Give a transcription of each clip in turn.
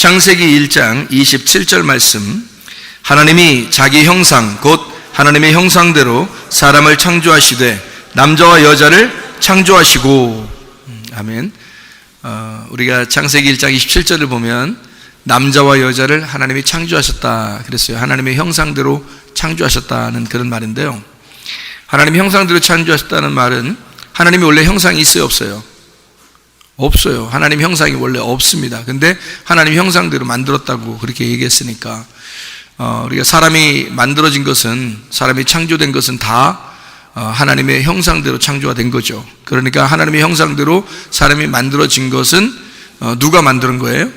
창세기 1장 27절 말씀, 하나님이 자기 형상 곧 하나님의 형상대로 사람을 창조하시되 남자와 여자를 창조하시고. 아멘. 우리가 창세기 1장 27절을 보면 남자와 여자를 하나님이 창조하셨다 그랬어요. 하나님의 형상대로 창조하셨다는 그런 말인데요, 하나님의 형상대로 창조하셨다는 말은 하나님이 원래 형상이 있어요, 없어요? 없어요. 하나님 형상이 원래 없습니다. 근데 하나님 형상대로 만들었다고 그렇게 얘기했으니까 우리가 사람이 만들어진 것은, 사람이 창조된 것은 다 하나님의 형상대로 창조가 된 거죠. 그러니까 하나님의 형상대로 사람이 만들어진 것은 누가 만든 거예요?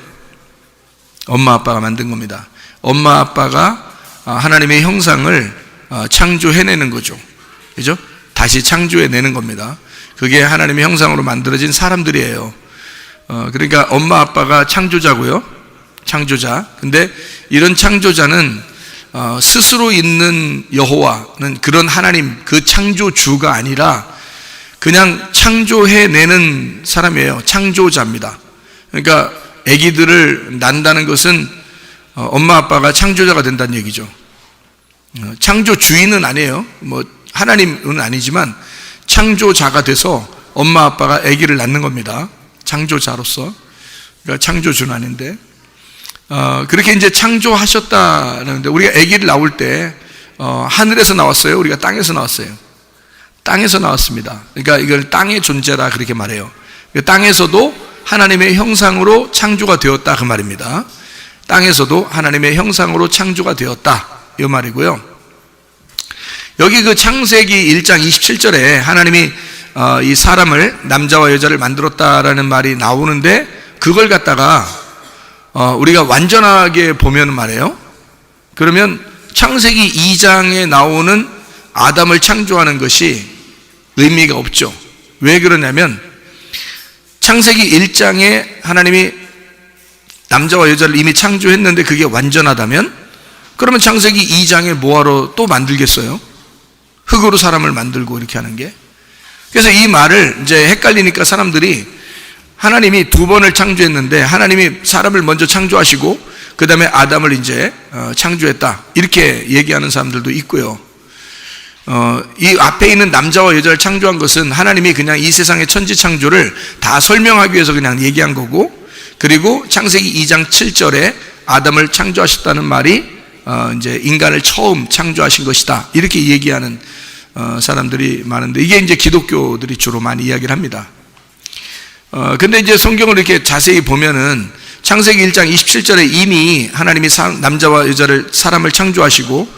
엄마 아빠가 만든 겁니다. 엄마 아빠가 하나님의 형상을 창조해내는 거죠. 그죠? 다시 창조해내는 겁니다. 그게 하나님의 형상으로 만들어진 사람들이에요. 그러니까 엄마 아빠가 창조자고요, 창조자. 근데 이런 창조자는 스스로 있는 여호와는 그런 하나님, 그 창조주가 아니라 그냥 창조해내는 사람이에요. 창조자입니다. 그러니까 아기들을 낳는다는 것은 엄마 아빠가 창조자가 된다는 얘기죠. 창조주인은 아니에요. 하나님은 아니지만 창조자가 돼서 엄마 아빠가 아기를 낳는 겁니다. 창조자로서. 그러니까 창조주는 아닌데, 그렇게 이제 창조하셨다는데, 우리가 아기를 낳을 때 하늘에서 나왔어요? 우리가 땅에서 나왔어요? 땅에서 나왔습니다. 그러니까 이걸 땅의 존재라 그렇게 말해요. 땅에서도 하나님의 형상으로 창조가 되었다 그 말입니다. 땅에서도 하나님의 형상으로 창조가 되었다 이 말이고요. 여기 그 창세기 1장 27절에 하나님이 이 사람을, 남자와 여자를 만들었다라는 말이 나오는데, 그걸 갖다가 우리가 완전하게 보면 말이에요, 그러면 창세기 2장에 나오는 아담을 창조하는 것이 의미가 없죠. 왜 그러냐면 창세기 1장에 하나님이 남자와 여자를 이미 창조했는데 그게 완전하다면, 그러면 창세기 2장에 뭐하러 또 만들겠어요? 흙으로 사람을 만들고 이렇게 하는 게. 그래서 이 말을 이제 헷갈리니까 사람들이 하나님이 두 번을 창조했는데 하나님이 사람을 먼저 창조하시고 그 다음에 아담을 이제 창조했다 이렇게 얘기하는 사람들도 있고요. 이 앞에 있는 남자와 여자를 창조한 것은 하나님이 그냥 이 세상의 천지 창조를 다 설명하기 위해서 그냥 얘기한 거고, 그리고 창세기 2장 7절에 아담을 창조하셨다는 말이 이제 인간을 처음 창조하신 것이다 이렇게 얘기하는 사람들이 많은데, 이게 이제 기독교들이 주로 많이 이야기를 합니다. 근데 이제 성경을 이렇게 자세히 보면은 창세기 1장 27절에 이미 하나님이 남자와 여자를, 사람을 창조하시고,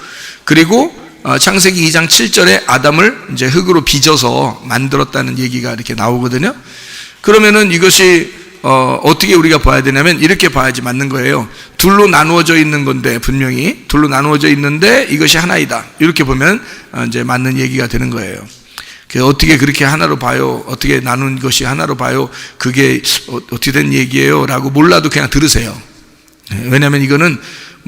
그리고 창세기 2장 7절에 아담을 이제 흙으로 빚어서 만들었다는 얘기가 이렇게 나오거든요. 그러면은 이것이 어떻게 우리가 봐야 되냐면 이렇게 봐야지 맞는 거예요. 둘로 나누어져 있는 건데, 분명히 둘로 나누어져 있는데 이것이 하나이다 이렇게 보면 이제 맞는 얘기가 되는 거예요. 어떻게 그렇게 하나로 봐요? 어떻게 나눈 것이 하나로 봐요? 그게 어떻게 된 얘기예요? 라고 몰라도 그냥 들으세요. 왜냐하면 이거는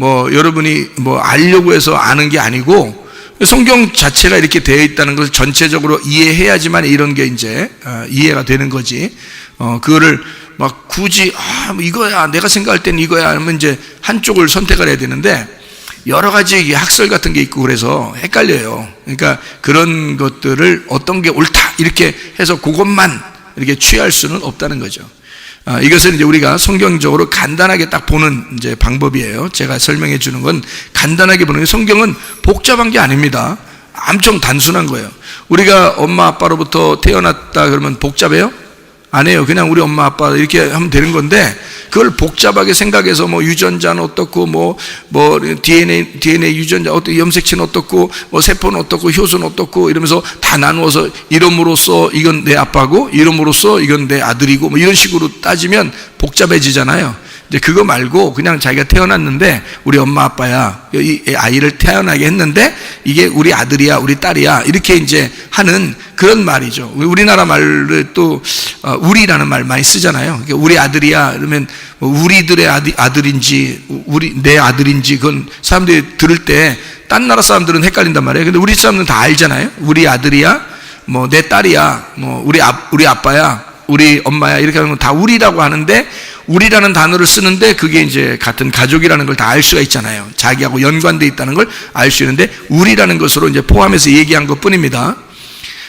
여러분이 알려고 해서 아는 게 아니고, 성경 자체가 이렇게 되어 있다는 것을 전체적으로 이해해야지만 이런 게 이제 이해가 되는 거지. 그거를 막 굳이 이거야, 내가 생각할 때는 이거야 하면 이제 한쪽을 선택을 해야 되는데, 여러 가지 학설 같은 게 있고 그래서 헷갈려요. 그러니까 그런 것들을 어떤 게 옳다 이렇게 해서 그것만 이렇게 취할 수는 없다는 거죠. 이것은 이제 우리가 성경적으로 간단하게 딱 보는 이제 방법이에요. 제가 설명해 주는 건 간단하게 보는, 성경은 복잡한 게 아닙니다. 엄청 단순한 거예요. 우리가 엄마 아빠로부터 태어났다 그러면 복잡해요? 아니에요. 그냥 우리 엄마 아빠 이렇게 하면 되는 건데, 그걸 복잡하게 생각해서 유전자는 어떻고 DNA 유전자 어떻고, 염색체는 어떻고, 세포는 어떻고, 효소는 어떻고 이러면서 다 나누어서 이름으로써 이건 내 아빠고 이름으로써 이건 내 아들이고 이런 식으로 따지면 복잡해지잖아요. 이제 그거 말고 그냥 자기가 태어났는데 우리 엄마 아빠야, 이 아이를 태어나게 했는데 이게 우리 아들이야, 우리 딸이야 이렇게 이제 하는 그런 말이죠. 우리나라 말을 또 우리라는 말 많이 쓰잖아요. 우리 아들이야 그러면 우리들의 아들인지 내 아들인지 그건 사람들이 들을 때 딴 나라 사람들은 헷갈린단 말이에요. 근데 우리 사람들은 다 알잖아요. 우리 아들이야, 내 딸이야, 우리 아빠야 우리 엄마야 이렇게 하는 건 다 우리라고 하는데 우리라는 단어를 쓰는데 그게 이제 같은 가족이라는 걸 다 알 수가 있잖아요. 자기하고 연관되어 있다는 걸 알 수 있는데 우리라는 것으로 이제 포함해서 얘기한 것 뿐입니다.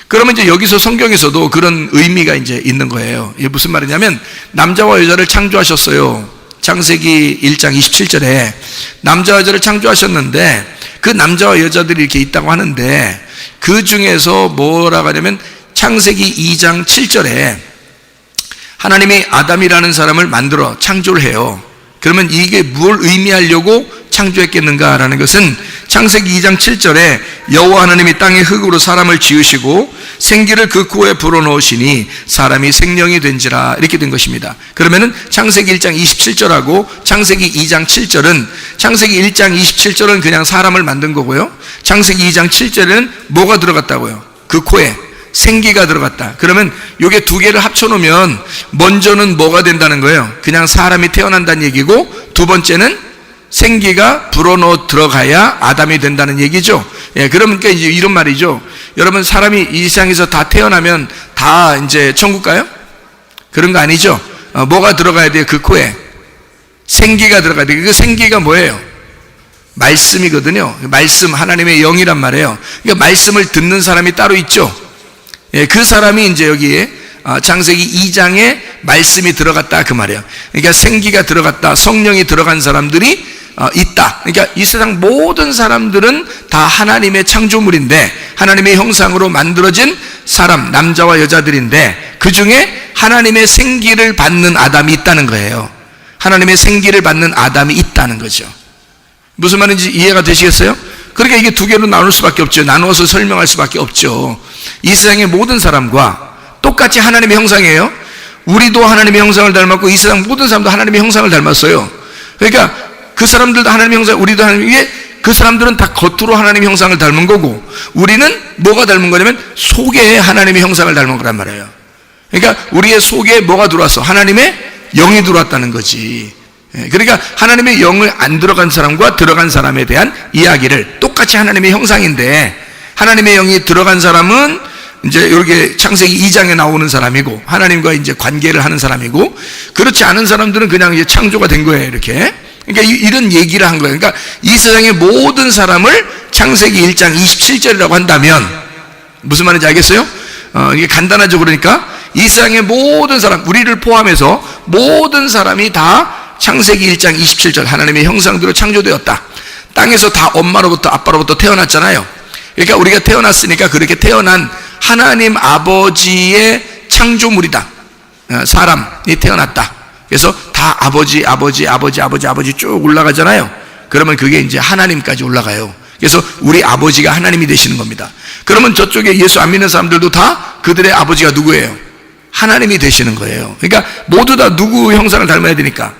그러면 이제 여기서 성경에서도 그런 의미가 이제 있는 거예요. 이게 무슨 말이냐면 남자와 여자를 창조하셨어요. 창세기 1장 27절에 남자와 여자를 창조하셨는데 그 남자와 여자들이 이렇게 있다고 하는데 그 중에서 뭐라고 하냐면 창세기 2장 7절에 하나님이 아담이라는 사람을 만들어 창조를 해요. 그러면 이게 뭘 의미하려고 창조했겠는가라는 것은 창세기 2장 7절에 여호와 하나님이 땅의 흙으로 사람을 지으시고 생기를 그 코에 불어넣으시니 사람이 생명이 된지라 이렇게 된 것입니다. 그러면은 창세기 1장 27절하고 창세기 2장 7절은 창세기 1장 27절은 그냥 사람을 만든 거고요. 창세기 2장 7절에는 뭐가 들어갔다고요? 그 코에 생기가 들어갔다. 그러면 요게 두 개를 합쳐놓으면 먼저는 뭐가 된다는 거예요? 그냥 사람이 태어난다는 얘기고 두 번째는 생기가 불어넣어 들어가야 아담이 된다는 얘기죠. 예, 그러니까 이제 이런 말이죠. 여러분 사람이 이 세상에서 다 태어나면 다 이제 천국 가요? 그런 거 아니죠. 뭐가 들어가야 돼요? 그 코에 생기가 들어가야 돼요. 그 생기가 뭐예요? 말씀이거든요. 말씀, 하나님의 영이란 말이에요. 그러니까 말씀을 듣는 사람이 따로 있죠. 예, 그 사람이 이제 여기에 창세기 2장에 말씀이 들어갔다 그 말이에요. 그러니까 생기가 들어갔다, 성령이 들어간 사람들이 있다. 그러니까 이 세상 모든 사람들은 다 하나님의 창조물인데 하나님의 형상으로 만들어진 사람, 남자와 여자들인데 그 중에 하나님의 생기를 받는 아담이 있다는 거예요. 하나님의 생기를 받는 아담이 있다는 거죠. 무슨 말인지 이해가 되시겠어요? 그러니까 이게 두 개로 나눌 수밖에 없죠. 나누어서 설명할 수밖에 없죠. 이 세상의 모든 사람과 똑같이 하나님의 형상이에요. 우리도 하나님의 형상을 닮았고 이 세상 모든 사람도 하나님의 형상을 닮았어요. 그러니까 그 사람들도 하나님의 형상, 우리도 하나님의, 이게 그 사람들은 다 겉으로 하나님의 형상을 닮은 거고 우리는 뭐가 닮은 거냐면 속에 하나님의 형상을 닮은 거란 말이에요. 그러니까 우리의 속에 뭐가 들어왔어? 하나님의 영이 들어왔다는 거지. 그러니까 하나님의 영을 안 들어간 사람과 들어간 사람에 대한 이야기를 똑같이 하나님의 형상인데 하나님의 영이 들어간 사람은 이제 이렇게 창세기 2장에 나오는 사람이고 하나님과 이제 관계를 하는 사람이고 그렇지 않은 사람들은 그냥 이제 창조가 된 거예요. 이렇게. 그러니까 이런 얘기를 한 거예요. 그러니까 이 세상의 모든 사람을 창세기 1장 27절이라고 한다면 무슨 말인지 알겠어요? 이게 간단하죠. 그러니까 이 세상의 모든 사람, 우리를 포함해서 모든 사람이 다 창세기 1장 27절 하나님의 형상대로 창조되었다. 땅에서 다 엄마로부터 아빠로부터 태어났잖아요. 그러니까 우리가 태어났으니까 그렇게 태어난 하나님 아버지의 창조물이다. 사람이 태어났다. 그래서 다 아버지 쭉 올라가잖아요. 그러면 그게 이제 하나님까지 올라가요. 그래서 우리 아버지가 하나님이 되시는 겁니다. 그러면 저쪽에 예수 안 믿는 사람들도 다 그들의 아버지가 누구예요? 하나님이 되시는 거예요. 그러니까 모두 다 누구 형상을 닮아야 되니까?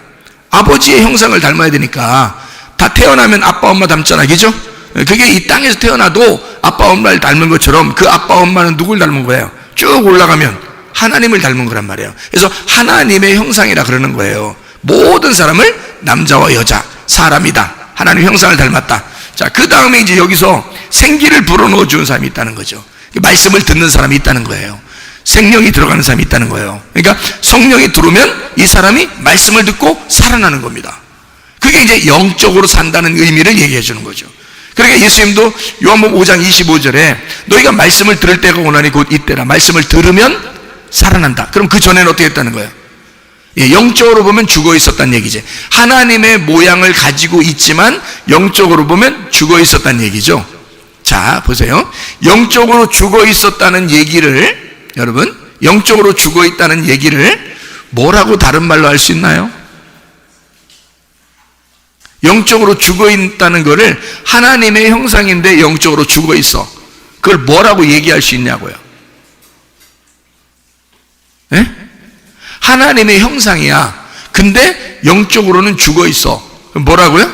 아버지의 형상을 닮아야 되니까 다 태어나면 아빠 엄마 닮잖아. 그죠? 그게 이 땅에서 태어나도 아빠 엄마를 닮은 것처럼 그 아빠 엄마는 누굴 닮은 거예요? 쭉 올라가면 하나님을 닮은 거란 말이에요. 그래서 하나님의 형상이라 그러는 거예요. 모든 사람을 남자와 여자, 사람이다. 하나님 형상을 닮았다. 자, 그 다음에 이제 여기서 생기를 불어넣어 주는 사람이 있다는 거죠. 말씀을 듣는 사람이 있다는 거예요. 생명이 들어가는 사람이 있다는 거예요. 그러니까 성령이 들어오면 이 사람이 말씀을 듣고 살아나는 겁니다. 그게 이제 영적으로 산다는 의미를 얘기해 주는 거죠. 그러니까 예수님도 요한복음 5장 25절에 너희가 말씀을 들을 때가 오나니 곧 이때라. 말씀을 들으면 살아난다. 그럼 그 전에는 어떻게 했다는 거예요? 예, 영적으로 보면 죽어 있었다는 얘기지. 하나님의 모양을 가지고 있지만 영적으로 보면 죽어 있었다는 얘기죠. 자, 보세요. 영적으로 죽어 있었다는 얘기를 여러분, 영적으로 죽어 있다는 얘기를 뭐라고 다른 말로 할 수 있나요? 영적으로 죽어 있다는 거를 하나님의 형상인데 영적으로 죽어 있어. 그걸 뭐라고 얘기할 수 있냐고요? 예? 하나님의 형상이야. 근데 영적으로는 죽어 있어. 그럼 뭐라고요?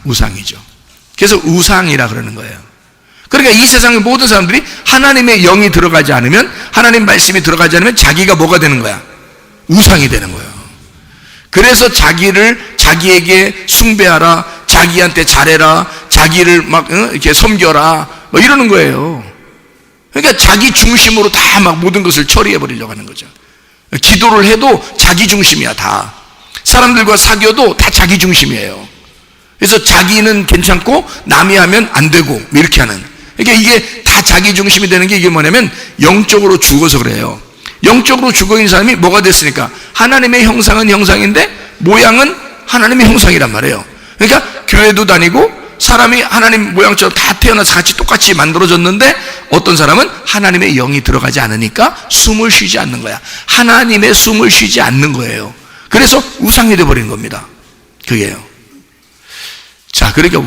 우상이죠. 그래서 우상이라 그러는 거예요. 그러니까 이 세상의 모든 사람들이 하나님의 영이 들어가지 않으면, 하나님 말씀이 들어가지 않으면 자기가 뭐가 되는 거야? 우상이 되는 거예요. 그래서 자기에게 숭배하라, 자기한테 잘해라, 자기를 막 이렇게 섬겨라, 뭐 이러는 거예요. 그러니까 자기 중심으로 다 막 모든 것을 처리해 버리려고 하는 거죠. 기도를 해도 자기 중심이야, 다. 사람들과 사귀어도 다 자기 중심이에요. 그래서 자기는 괜찮고 남이 하면 안 되고 이렇게 하는. 그러니까 이게 다 자기 중심이 되는 게 이게 뭐냐면 영적으로 죽어서 그래요. 영적으로 죽어 있는 사람이 뭐가 됐으니까 하나님의 형상은 형상인데 모양은 하나님의 형상이란 말이에요. 그러니까 교회도 다니고 사람이 하나님 모양처럼 다 태어나서 같이 똑같이 만들어졌는데 어떤 사람은 하나님의 영이 들어가지 않으니까 숨을 쉬지 않는 거야. 하나님의 숨을 쉬지 않는 거예요. 그래서 우상이 되어버린 겁니다. 그게요. 자, 그러니까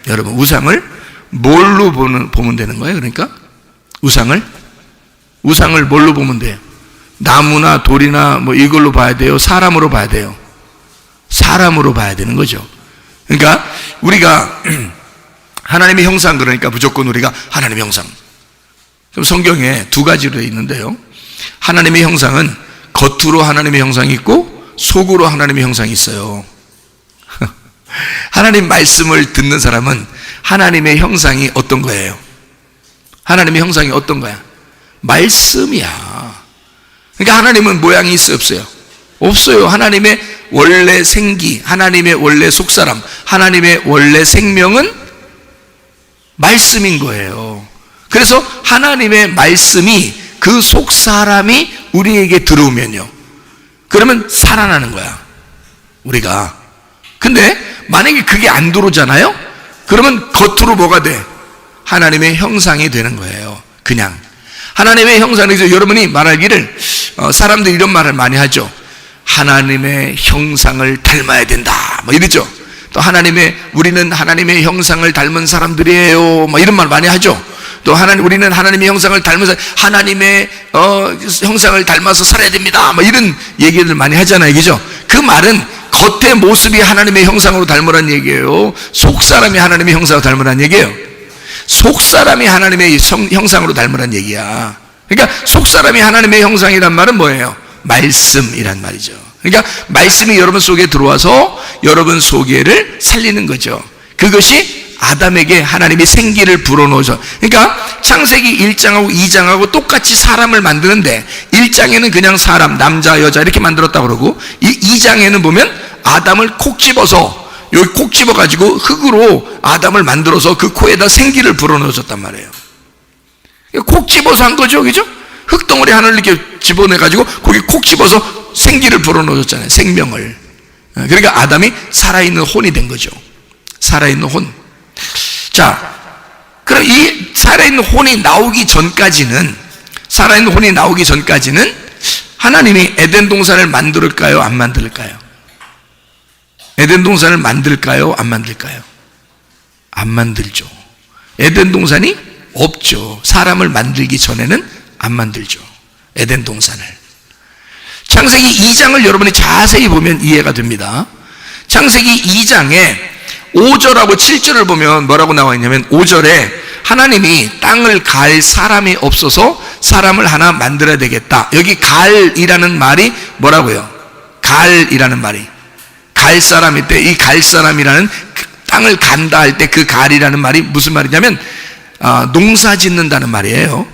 여러분 우상을 뭘로 보면 되는 거예요? 그러니까 우상을 뭘로 보면 돼요? 나무나 돌이나 뭐 이걸로 봐야 돼요? 사람으로 봐야 돼요? 사람으로 봐야 되는 거죠. 그러니까 우리가 하나님의 형상, 그러니까 무조건 우리가 하나님의 형상. 그럼 성경에 두 가지로 되어 있는데요. 하나님의 형상은 겉으로 하나님의 형상이 있고 속으로 하나님의 형상이 있어요. 하나님 말씀을 듣는 사람은 하나님의 형상이 어떤 거예요? 하나님의 형상이 어떤 거야? 말씀이야. 그러니까 하나님은 모양이 있어요, 없어요? 없어요. 하나님의 원래 생기, 하나님의 원래 속사람, 하나님의 원래 생명은 말씀인 거예요. 그래서 하나님의 말씀이 그 속사람이 우리에게 들어오면요, 그러면 살아나는 거야, 우리가. 근데 만약에 그게 안 들어오잖아요? 그러면 겉으로 뭐가 돼? 하나님의 형상이 되는 거예요. 그냥 하나님의 형상에서 여러분이 말하기를, 사람들이 이런 말을 많이 하죠. 하나님의 형상을 닮아야 된다, 뭐 이러죠. 또 우리는 하나님의 형상을 닮은 사람들이에요, 뭐 이런 말 많이 하죠. 또 우리는 하나님의 형상을 닮아서 하나님의 형상을 닮아서 살아야 됩니다, 뭐 이런 얘기들 많이 하잖아요, 그죠? 그 말은 겉의 모습이 하나님의 형상으로 닮으란 얘기예요? 속사람이 하나님의 형상으로 닮으란 얘기예요? 속사람이 하나님의 형상으로 닮으란 얘기야. 그러니까 속사람이 하나님의 형상이란 말은 뭐예요? 말씀이란 말이죠. 그러니까 말씀이 여러분 속에 들어와서 여러분 속에를 살리는 거죠. 그것이 아담에게 하나님이 생기를 불어넣어서, 그러니까 창세기 1장하고 2장하고 똑같이 사람을 만드는데 1장에는 그냥 사람, 남자, 여자 이렇게 만들었다고 그러고, 2장에는 보면 아담을 콕 집어서, 여기 콕 집어가지고 흙으로 아담을 만들어서 그 코에다 생기를 불어넣어줬단 말이에요. 콕 집어서 한 거죠, 그죠? 흙덩어리 하나를 이렇게 집어내가지고 거기 콕 집어서 생기를 불어넣어줬잖아요, 생명을. 그러니까 아담이 살아있는 혼이 된 거죠. 살아있는 혼. 자, 그럼 이 살아있는 혼이 나오기 전까지는 하나님이 에덴 동산을 만들까요, 안 만들까요? 에덴 동산을 만들까요, 안 만들까요? 안 만들죠. 에덴 동산이 없죠. 사람을 만들기 전에는 안 만들죠, 에덴 동산을. 창세기 2장을 여러분이 자세히 보면 이해가 됩니다. 창세기 2장에 5절하고 7절을 보면 뭐라고 나와 있냐면, 5절에 하나님이 땅을 갈 사람이 없어서 사람을 하나 만들어야 되겠다. 여기 갈이라는 말이 뭐라고요? 갈이라는 말이, 갈 사람일 때, 이 갈 사람이라는 땅을 간다 할 때 그 갈이라는 말이 무슨 말이냐면, 농사 짓는다는 말이에요.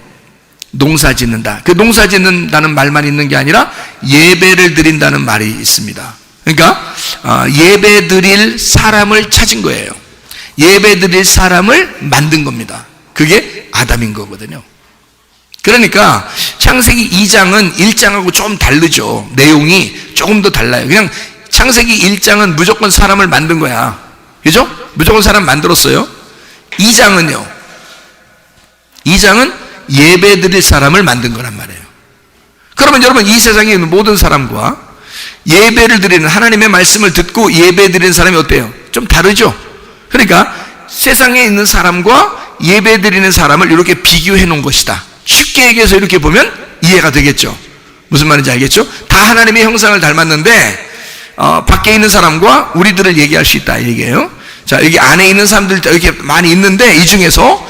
농사 짓는다. 그 농사 짓는다는 말만 있는 게 아니라 예배를 드린다는 말이 있습니다. 그러니까 예배 드릴 사람을 찾은 거예요. 예배 드릴 사람을 만든 겁니다. 그게 아담인 거거든요. 그러니까 창세기 2장은 1장하고 좀 다르죠. 내용이 조금 더 달라요. 그냥 창세기 1장은 무조건 사람을 만든 거야, 그죠? 무조건 사람 만들었어요. 2장은 예배 드릴 사람을 만든 거란 말이에요. 그러면 여러분, 이 세상에 있는 모든 사람과 예배를 드리는, 하나님의 말씀을 듣고 예배 드리는 사람이 어때요? 좀 다르죠? 그러니까 세상에 있는 사람과 예배 드리는 사람을 이렇게 비교해 놓은 것이다. 쉽게 얘기해서 이렇게 보면 이해가 되겠죠? 무슨 말인지 알겠죠? 다 하나님의 형상을 닮았는데 밖에 있는 사람과 우리들을 얘기할 수 있다, 이 얘기예요. 자, 여기 안에 있는 사람들 이렇게 많이 있는데, 이 중에서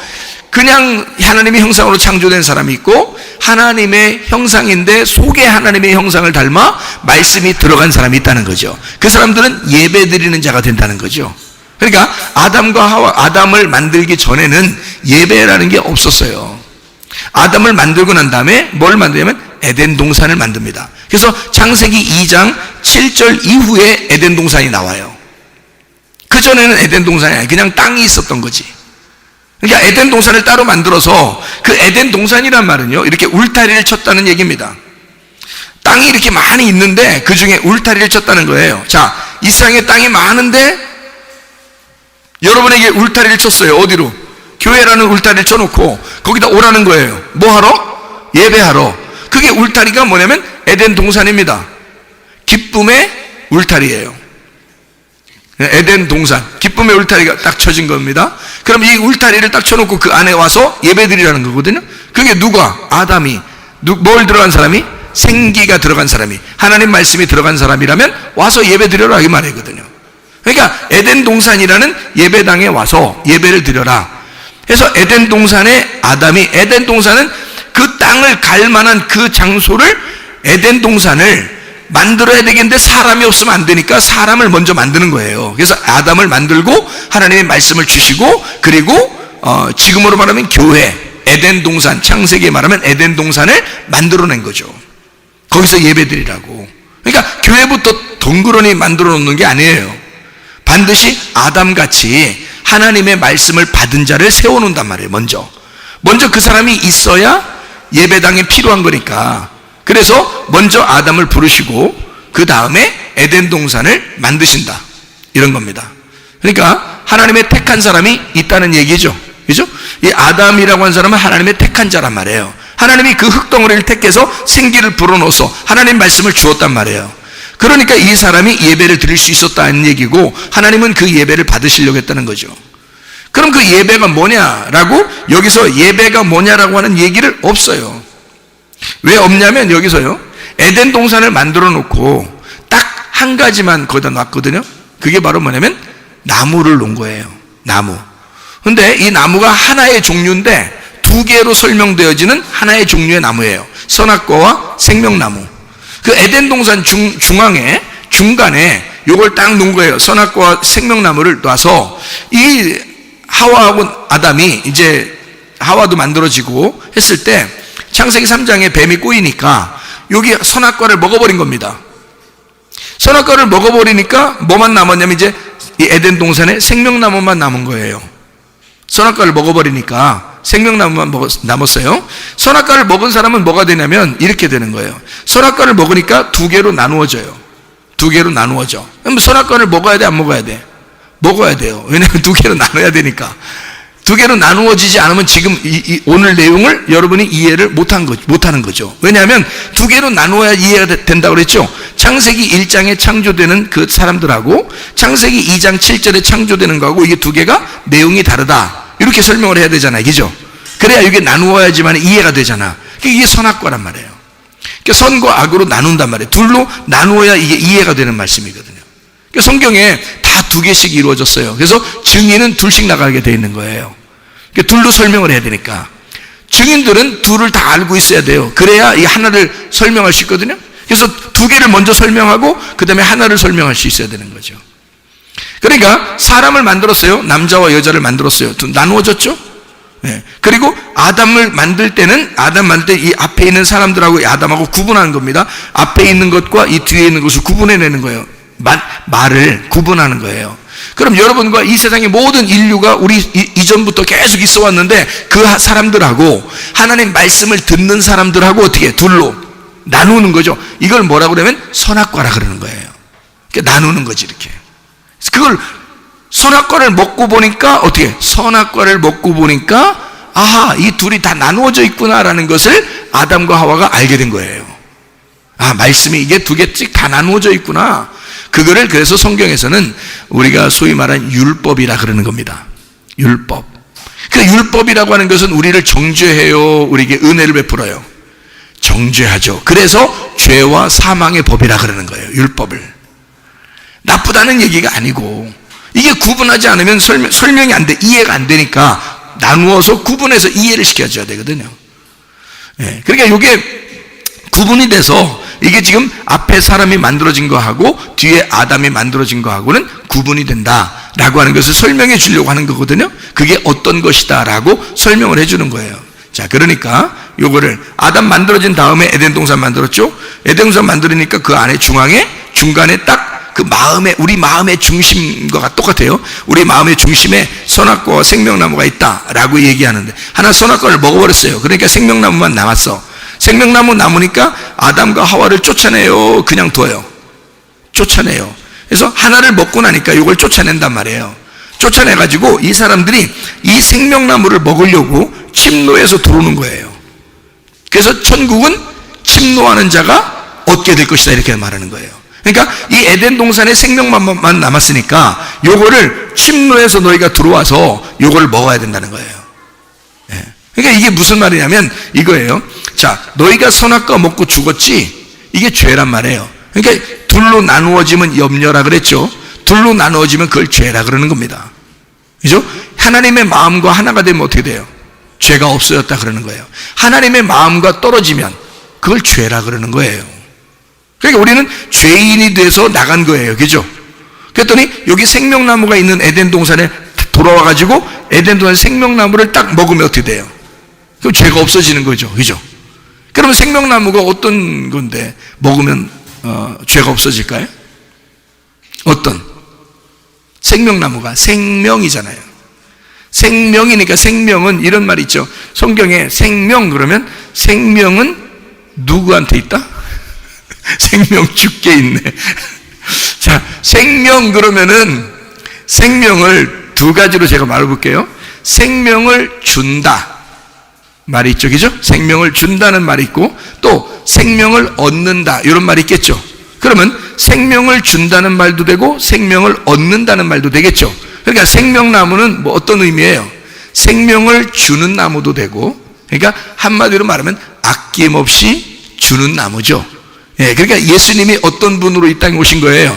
그냥 하나님의 형상으로 창조된 사람이 있고, 하나님의 형상인데 속에 하나님의 형상을 닮아 말씀이 들어간 사람이 있다는 거죠. 그 사람들은 예배 드리는 자가 된다는 거죠. 그러니까 아담과 하와, 아담을 만들기 전에는 예배라는 게 없었어요. 아담을 만들고 난 다음에 뭘 만드냐면 에덴 동산을 만듭니다. 그래서 창세기 2장 7절 이후에 에덴 동산이 나와요. 그전에는 에덴 동산이 아니라 그냥 땅이 있었던 거지. 그러니까 에덴 동산을 따로 만들어서 그 에덴 동산이란 말은요, 이렇게 울타리를 쳤다는 얘기입니다. 땅이 이렇게 많이 있는데 그 중에 울타리를 쳤다는 거예요. 자, 이 세상에 땅이 많은데 여러분에게 울타리를 쳤어요. 어디로? 교회라는 울타리를 쳐놓고 거기다 오라는 거예요. 뭐 하러? 예배하러. 그게 울타리가 뭐냐면 에덴 동산입니다. 기쁨의 울타리예요. 에덴 동산, 기쁨의 울타리가 딱 쳐진 겁니다. 그럼 이 울타리를 딱 쳐놓고 그 안에 와서 예배드리라는 거거든요. 그게 누가? 아담이. 뭘 들어간 사람이? 생기가 들어간 사람이, 하나님 말씀이 들어간 사람이라면 와서 예배드려라 이 말이거든요. 그러니까 에덴 동산이라는 예배당에 와서 예배를 드려라. 그래서 에덴 동산에 아담이, 에덴 동산은 그 땅을 갈 만한 그 장소를, 에덴 동산을 만들어야 되겠는데 사람이 없으면 안 되니까 사람을 먼저 만드는 거예요. 그래서 아담을 만들고 하나님의 말씀을 주시고, 그리고 지금으로 말하면 교회, 에덴 동산, 창세기에 말하면 에덴 동산을 만들어낸 거죠. 거기서 예배드리라고. 그러니까 교회부터 덩그러니 만들어 놓는 게 아니에요. 반드시 아담같이 하나님의 말씀을 받은 자를 세워놓는단 말이에요. 먼저 그 사람이 있어야 예배당이 필요한 거니까. 그래서 먼저 아담을 부르시고 그 다음에 에덴 동산을 만드신다, 이런 겁니다. 그러니까 하나님의 택한 사람이 있다는 얘기죠. 그죠? 이 아담이라고 한 사람은 하나님의 택한 자란 말이에요. 하나님이 그 흙덩어리를 택해서 생기를 불어넣어서 하나님 말씀을 주었단 말이에요. 그러니까 이 사람이 예배를 드릴 수 있었다는 얘기고, 하나님은 그 예배를 받으시려고 했다는 거죠. 그럼 그 예배가 뭐냐라고, 여기서 예배가 뭐냐라고 하는 얘기를 없어요. 왜 없냐면 여기서요, 에덴 동산을 만들어 놓고 딱 한 가지만 거기다 놨거든요. 그게 바로 뭐냐면 나무를 놓은 거예요. 나무. 근데 이 나무가 하나의 종류인데 두 개로 설명되어지는 하나의 종류의 나무예요. 선악과와 생명나무. 그 에덴 동산 중앙에, 중간에 요걸 딱 놓은 거예요. 선악과와 생명나무를 놔서 이 하와하고 아담이, 이제 하와도 만들어지고 했을 때 창세기 3장에 뱀이 꼬이니까 여기 선악과를 먹어버린 겁니다. 선악과를 먹어버리니까 뭐만 남았냐면 이제 이 에덴 동산에 생명나무만 남은 거예요. 선악과를 먹어버리니까 생명나무만 남았어요. 선악과를 먹은 사람은 뭐가 되냐면 이렇게 되는 거예요. 선악과를 먹으니까 두 개로 나누어져요. 두 개로 나누어져. 그럼 선악과를 먹어야 돼, 안 먹어야 돼? 먹어야 돼요. 왜냐하면 두 개로 나눠야 되니까. 두 개로 나누어지지 않으면 지금 오늘 내용을 여러분이 이해를 못하는 거죠. 왜냐하면 두 개로 나누어야 이해가 된다고 그랬죠. 창세기 1장에 창조되는 그 사람들하고 창세기 2장 7절에 창조되는 거하고 이게 두 개가 내용이 다르다, 이렇게 설명을 해야 되잖아요. 그죠? 그래야 이게 나누어야지만 이해가 되잖아. 이게 선악과란 말이에요. 그러니까 선과 악으로 나눈단 말이에요. 둘로 나누어야 이게 이해가 되는 말씀이거든요. 그러니까 성경에 다 두 개씩 이루어졌어요. 그래서 증인은 둘씩 나가게 되어 있는 거예요. 그러니까 둘로 설명을 해야 되니까. 증인들은 둘을 다 알고 있어야 돼요. 그래야 이 하나를 설명할 수 있거든요. 그래서 두 개를 먼저 설명하고 그 다음에 하나를 설명할 수 있어야 되는 거죠. 그러니까 사람을 만들었어요. 남자와 여자를 만들었어요. 나누어졌죠. 네. 그리고 아담을 만들 때는, 아담 만들 때 이 앞에 있는 사람들하고 아담하고 구분하는 겁니다. 앞에 있는 것과 이 뒤에 있는 것을 구분해내는 거예요. 말을 구분하는 거예요. 그럼 여러분과 이 세상의 모든 인류가 우리 이전부터 계속 있어 왔는데 그 사람들하고 하나님 말씀을 듣는 사람들하고 어떻게 둘로 나누는 거죠. 이걸 뭐라고 그러면 선악과라 그러는 거예요. 그러니까 나누는 거지, 이렇게. 그걸 선악과를 먹고 보니까 어떻게, 선악과를 먹고 보니까 아하, 이 둘이 다 나누어져 있구나라는 것을 아담과 하와가 알게 된 거예요. 아, 말씀이 이게 두 개씩 다 나누어져 있구나. 그거를 그래서 성경에서는 우리가 소위 말하는 율법이라 그러는 겁니다. 율법. 그 율법이라고 하는 것은 우리를 정죄해요, 우리에게 은혜를 베풀어요. 정죄하죠. 그래서 죄와 사망의 법이라 그러는 거예요. 율법을. 나쁘다는 얘기가 아니고, 이게 구분하지 않으면 설명이 안 돼, 이해가 안 되니까 나누어서 구분해서 이해를 시켜줘야 되거든요. 예, 그러니까 이게 구분이 돼서 이게 지금 앞에 사람이 만들어진 거하고 뒤에 아담이 만들어진 거하고는 구분이 된다라고 하는 것을 설명해 주려고 하는 거거든요. 그게 어떤 것이다라고 설명을 해 주는 거예요. 자, 그러니까 요거를 아담 만들어진 다음에 에덴 동산 만들었죠? 에덴 동산 만들으니까 그 안에 중간에 딱 그 우리 마음의 중심과 똑같아요. 우리 마음의 중심에 선악과와 생명나무가 있다라고 얘기하는데, 하나 선악과를 먹어버렸어요. 그러니까 생명나무만 남았어. 생명나무 남으니까 아담과 하와를 쫓아내요? 그냥 둬요? 쫓아내요. 그래서 하나를 먹고 나니까 이걸 쫓아낸단 말이에요. 쫓아내가지고 이 사람들이 이 생명나무를 먹으려고 침노에서 들어오는 거예요. 그래서 천국은 침노하는 자가 얻게 될 것이다, 이렇게 말하는 거예요. 그러니까 이 에덴 동산에 생명만 남았으니까 요거를 침노에서 너희가 들어와서 요걸 먹어야 된다는 거예요. 그러니까 이게 무슨 말이냐면 이거예요. 자, 너희가 선악과 먹고 죽었지? 이게 죄란 말이에요. 그러니까 둘로 나누어지면 염려라 그랬죠. 둘로 나누어지면 그걸 죄라 그러는 겁니다. 그죠? 하나님의 마음과 하나가 되면 어떻게 돼요? 죄가 없어졌다 그러는 거예요. 하나님의 마음과 떨어지면 그걸 죄라 그러는 거예요. 그러니까 우리는 죄인이 돼서 나간 거예요. 그죠? 그랬더니 여기 생명나무가 있는 에덴 동산에 돌아와가지고 에덴 동산 생명나무를 딱 먹으면 어떻게 돼요? 그럼 죄가 없어지는 거죠. 그죠? 그러면 생명나무가 어떤 건데 먹으면 죄가 없어질까요? 어떤? 생명나무가 생명이잖아요. 생명이니까 생명은 이런 말이 있죠. 성경에 생명 그러면 생명은 누구한테 있다? 생명 주께 있네. 자, 생명 그러면은 생명을 두 가지로 제가 말해볼게요. 생명을 준다 말이 있죠. 그죠? 생명을 준다는 말이 있고 또 생명을 얻는다 이런 말이 있겠죠. 그러면 생명을 준다는 말도 되고 생명을 얻는다는 말도 되겠죠. 그러니까 생명나무는 뭐 어떤 의미예요? 생명을 주는 나무도 되고, 그러니까 한마디로 말하면 아낌없이 주는 나무죠. 예, 그러니까 예수님이 어떤 분으로 이 땅에 오신 거예요?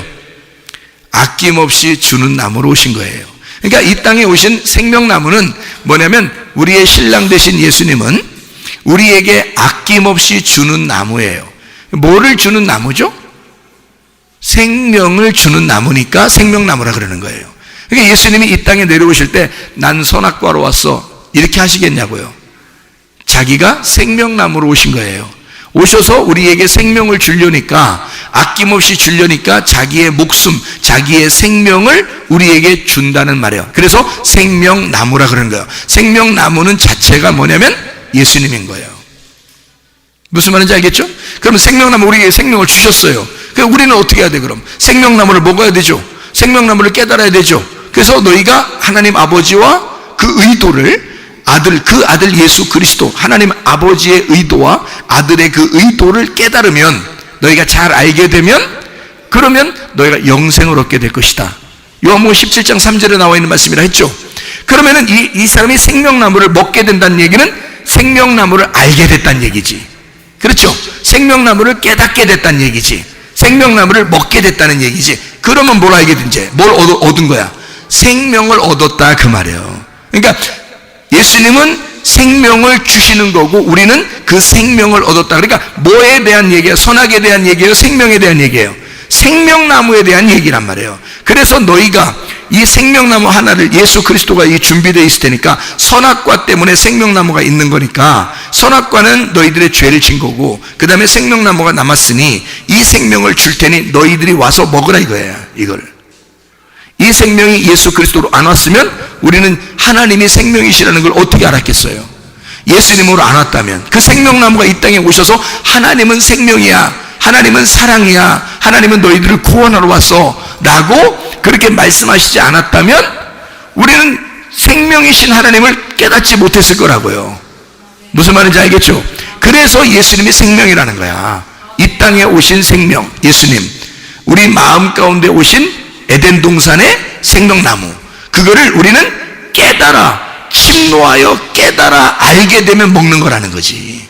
아낌없이 주는 나무로 오신 거예요. 그러니까 이 땅에 오신 생명나무는 뭐냐면 우리의 신랑 되신 예수님은 우리에게 아낌없이 주는 나무예요. 뭐를 주는 나무죠? 생명을 주는 나무니까 생명나무라 그러는 거예요. 그러니까 예수님이 이 땅에 내려오실 때 난 선악과로 왔어 이렇게 하시겠냐고요. 자기가 생명나무로 오신 거예요. 오셔서 우리에게 생명을 주려니까, 아낌없이 주려니까 자기의 목숨, 자기의 생명을 우리에게 준다는 말이에요. 그래서 생명나무라 그러는 거예요. 생명나무는 자체가 뭐냐면 예수님인 거예요. 무슨 말인지 알겠죠? 그러면 생명나무 우리에게 생명을 주셨어요. 그럼 우리는 어떻게 해야 돼? 그럼 생명나무를 먹어야 되죠. 생명나무를 깨달아야 되죠. 그래서 너희가 하나님 아버지와 그 의도를 그 아들 예수 그리스도, 하나님 아버지의 의도와 아들의 그 의도를 깨달으면, 너희가 잘 알게 되면, 그러면 너희가 영생을 얻게 될 것이다. 요한복음 17장 3절에 나와 있는 말씀이라 했죠. 그러면은 이 사람이 생명나무를 먹게 된다는 얘기는 생명나무를 알게 됐다는 얘기지. 그렇죠? 생명나무를 깨닫게 됐다는 얘기지. 생명나무를 먹게 됐다는 얘기지. 그러면 뭘 알게 된지, 뭘 얻은 거야? 생명을 얻었다 그 말이에요. 그러니까 예수님은 생명을 주시는 거고 우리는 그 생명을 얻었다. 그러니까 뭐에 대한 얘기예요? 선악에 대한 얘기예요? 생명에 대한 얘기예요? 생명나무에 대한 얘기란 말이에요. 그래서 너희가 이 생명나무 하나를, 예수 그리스도가 이 준비되어 있을 테니까, 선악과 때문에 생명나무가 있는 거니까 선악과는 너희들의 죄를 진 거고, 그 다음에 생명나무가 남았으니 이 생명을 줄 테니 너희들이 와서 먹으라 이거예요. 이걸. 이 생명이 예수 그리스도로 안 왔으면 우리는 하나님이 생명이시라는 걸 어떻게 알았겠어요? 예수님으로 안 왔다면, 그 생명나무가 이 땅에 오셔서 하나님은 생명이야, 하나님은 사랑이야, 하나님은 너희들을 구원하러 왔어 라고 그렇게 말씀하시지 않았다면 우리는 생명이신 하나님을 깨닫지 못했을 거라고요. 무슨 말인지 알겠죠? 그래서 예수님이 생명이라는 거야. 이 땅에 오신 생명, 예수님, 우리 마음 가운데 오신 에덴 동산의 생명나무, 그거를 우리는 깨달아, 침노하여 깨달아 알게 되면 먹는 거라는 거지.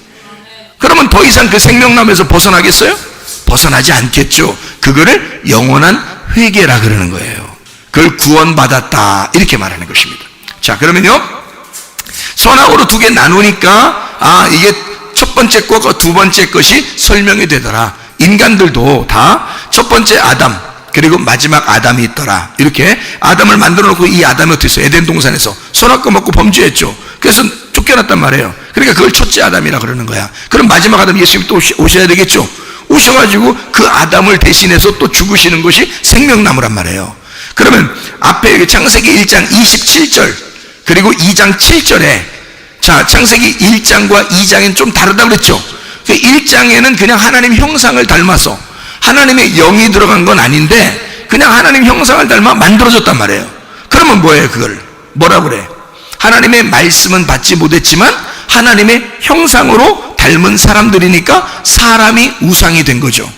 그러면 더 이상 그 생명나무에서 벗어나겠어요? 벗어나지 않겠죠. 그거를 영원한 회개라 그러는 거예요. 그걸 구원받았다 이렇게 말하는 것입니다. 자, 그러면요, 선악으로 두 개 나누니까 이게 첫 번째 것과 두 번째 것이 설명이 되더라. 인간들도 다 첫 번째 아담 그리고 마지막 아담이 있더라. 이렇게 아담을 만들어 놓고 이 아담이 어떻게 했어요? 에덴 동산에서 선악과 먹고 범죄했죠. 그래서 쫓겨났단 말이에요. 그러니까 그걸 첫째 아담이라 그러는 거야. 그럼 마지막 아담 예수님 또 오셔야 되겠죠. 오셔가지고 그 아담을 대신해서 또 죽으시는 것이 생명나무란 말이에요. 그러면 앞에 창세기 1장 27절 그리고 2장 7절에 자, 창세기 1장과 2장은 좀 다르다고 그랬죠. 1장에는 그냥 하나님 형상을 닮아서 하나님의 영이 들어간 건 아닌데 그냥 하나님 형상을 닮아 만들어졌단 말이에요. 그러면 뭐예요? 그걸 뭐라 그래? 하나님의 말씀은 받지 못했지만 하나님의 형상으로 닮은 사람들이니까 사람이 우상이 된 거죠.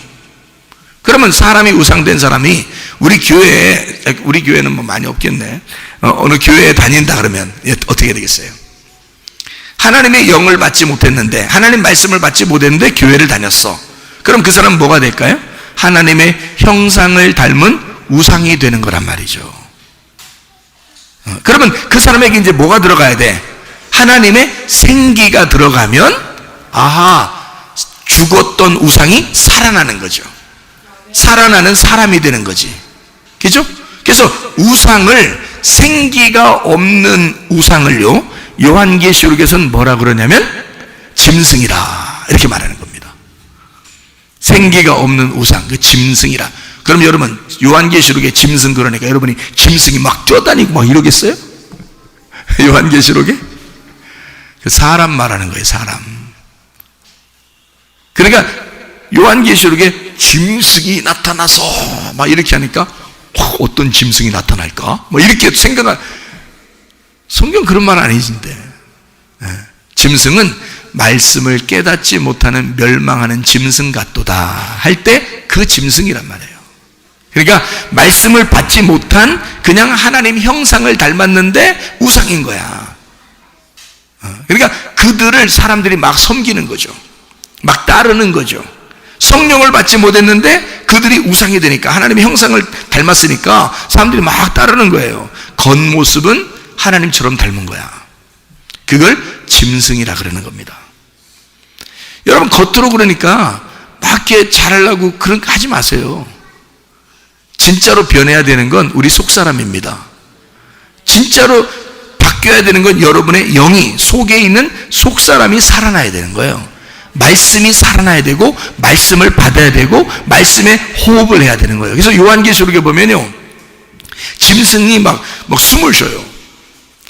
그러면 사람이 우상된 사람이 우리 교회는 뭐 많이 없겠네. 어느 교회에 다닌다 그러면 어떻게 되겠어요? 하나님의 영을 받지 못했는데 하나님 말씀을 받지 못했는데 교회를 다녔어. 그럼 그 사람은 뭐가 될까요? 하나님의 형상을 닮은 우상이 되는 거란 말이죠. 그러면 그 사람에게 이제 뭐가 들어가야 돼? 하나님의 생기가 들어가면 죽었던 우상이 살아나는 거죠. 살아나는 사람이 되는 거지. 그죠? 그래서 우상을 생기가 없는 우상을요 요한계시록에서는 뭐라 그러냐면 짐승이라 이렇게 말하는 겁니다. 생기가 없는 우상, 그 짐승이라. 그럼 여러분 요한계시록에 짐승 그러니까 여러분이 짐승이 막 뛰어다니고 막 이러겠어요? 요한계시록에? 그 사람 말하는 거예요. 사람. 그러니까 요한계시록에 짐승이 나타나서 막 이렇게 하니까 어떤 짐승이 나타날까? 뭐 이렇게 생각할. 성경 그런 말 아니신데. 짐승은 말씀을 깨닫지 못하는 멸망하는 짐승 같도다 할 때 그 짐승이란 말이에요. 그러니까 말씀을 받지 못한 그냥 하나님 형상을 닮았는데 우상인 거야. 그러니까 그들을 사람들이 막 섬기는 거죠. 막 따르는 거죠. 성령을 받지 못했는데 그들이 우상이 되니까 하나님의 형상을 닮았으니까 사람들이 막 따르는 거예요. 겉모습은 하나님처럼 닮은 거야. 그걸 짐승이라 그러는 겁니다. 여러분 겉으로 그러니까 막 이렇게 잘하려고 그런 거 하지 마세요. 진짜로 변해야 되는 건 우리 속사람입니다. 진짜로 바뀌어야 되는 건 여러분의 영이 속에 있는 속사람이 살아나야 되는 거예요. 말씀이 살아나야 되고 말씀을 받아야 되고 말씀에 호흡을 해야 되는 거예요. 그래서 요한계시록에 보면요 짐승이 막 숨을 쉬어요.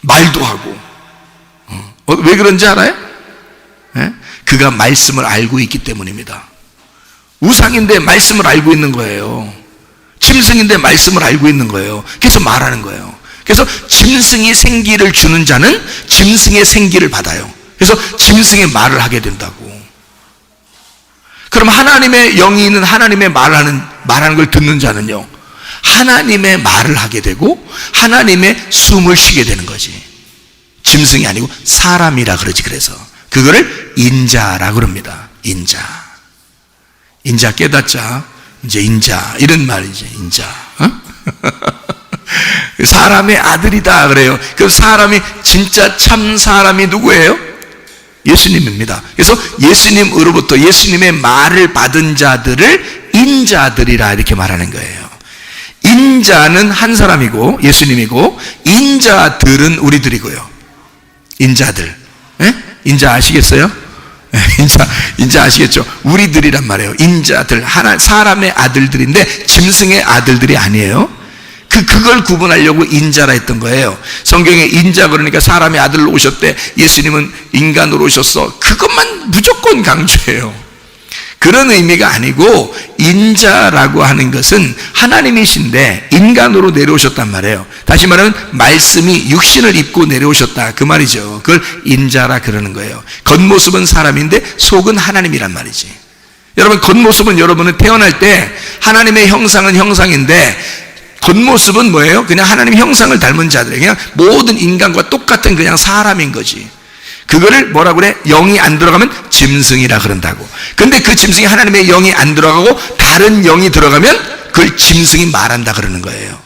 말도 하고. 왜 그런지 알아요? 그가 말씀을 알고 있기 때문입니다. 우상인데 말씀을 알고 있는 거예요. 짐승인데 말씀을 알고 있는 거예요. 그래서 말하는 거예요. 그래서 짐승이 생기를 주는 자는 짐승의 생기를 받아요. 그래서 짐승의 말을 하게 된다고. 그럼 하나님의 영이 있는 하나님의 말하는 걸 듣는 자는요 하나님의 말을 하게 되고 하나님의 숨을 쉬게 되는 거지. 짐승이 아니고 사람이라 그러지. 그래서 그거를 인자라 그럽니다. 인자 깨닫자. 이제 인자 이런 말이지. 인자. 사람의 아들이다 그래요. 그럼 사람이 진짜 참 사람이 누구예요? 예수님입니다. 그래서 예수님으로부터 예수님의 말을 받은 자들을 인자들이라 이렇게 말하는 거예요. 인자는 한 사람이고 예수님이고 인자들은 우리들이고요. 인자들. 인자 아시겠어요? 인자 아시겠죠? 우리들이란 말이에요. 인자들. 사람의 아들들인데 짐승의 아들들이 아니에요. 그걸 구분하려고 인자라 했던 거예요. 성경에 인자 그러니까 사람의 아들로 오셨대. 예수님은 인간으로 오셨어. 그것만 무조건 강조해요. 그런 의미가 아니고 인자라고 하는 것은 하나님이신데 인간으로 내려오셨단 말이에요. 다시 말하면 말씀이 육신을 입고 내려오셨다 그 말이죠. 그걸 인자라 그러는 거예요. 겉모습은 사람인데 속은 하나님이란 말이지. 여러분 겉모습은 여러분은 태어날 때 하나님의 형상은 형상인데 겉모습은 뭐예요? 그냥 하나님의 형상을 닮은 자들, 그냥 모든 인간과 똑같은 그냥 사람인 거지. 그거를 뭐라 그래? 영이 안 들어가면 짐승이라 그런다고. 근데 그 짐승이 하나님의 영이 안 들어가고 다른 영이 들어가면 그걸 짐승이 말한다 그러는 거예요.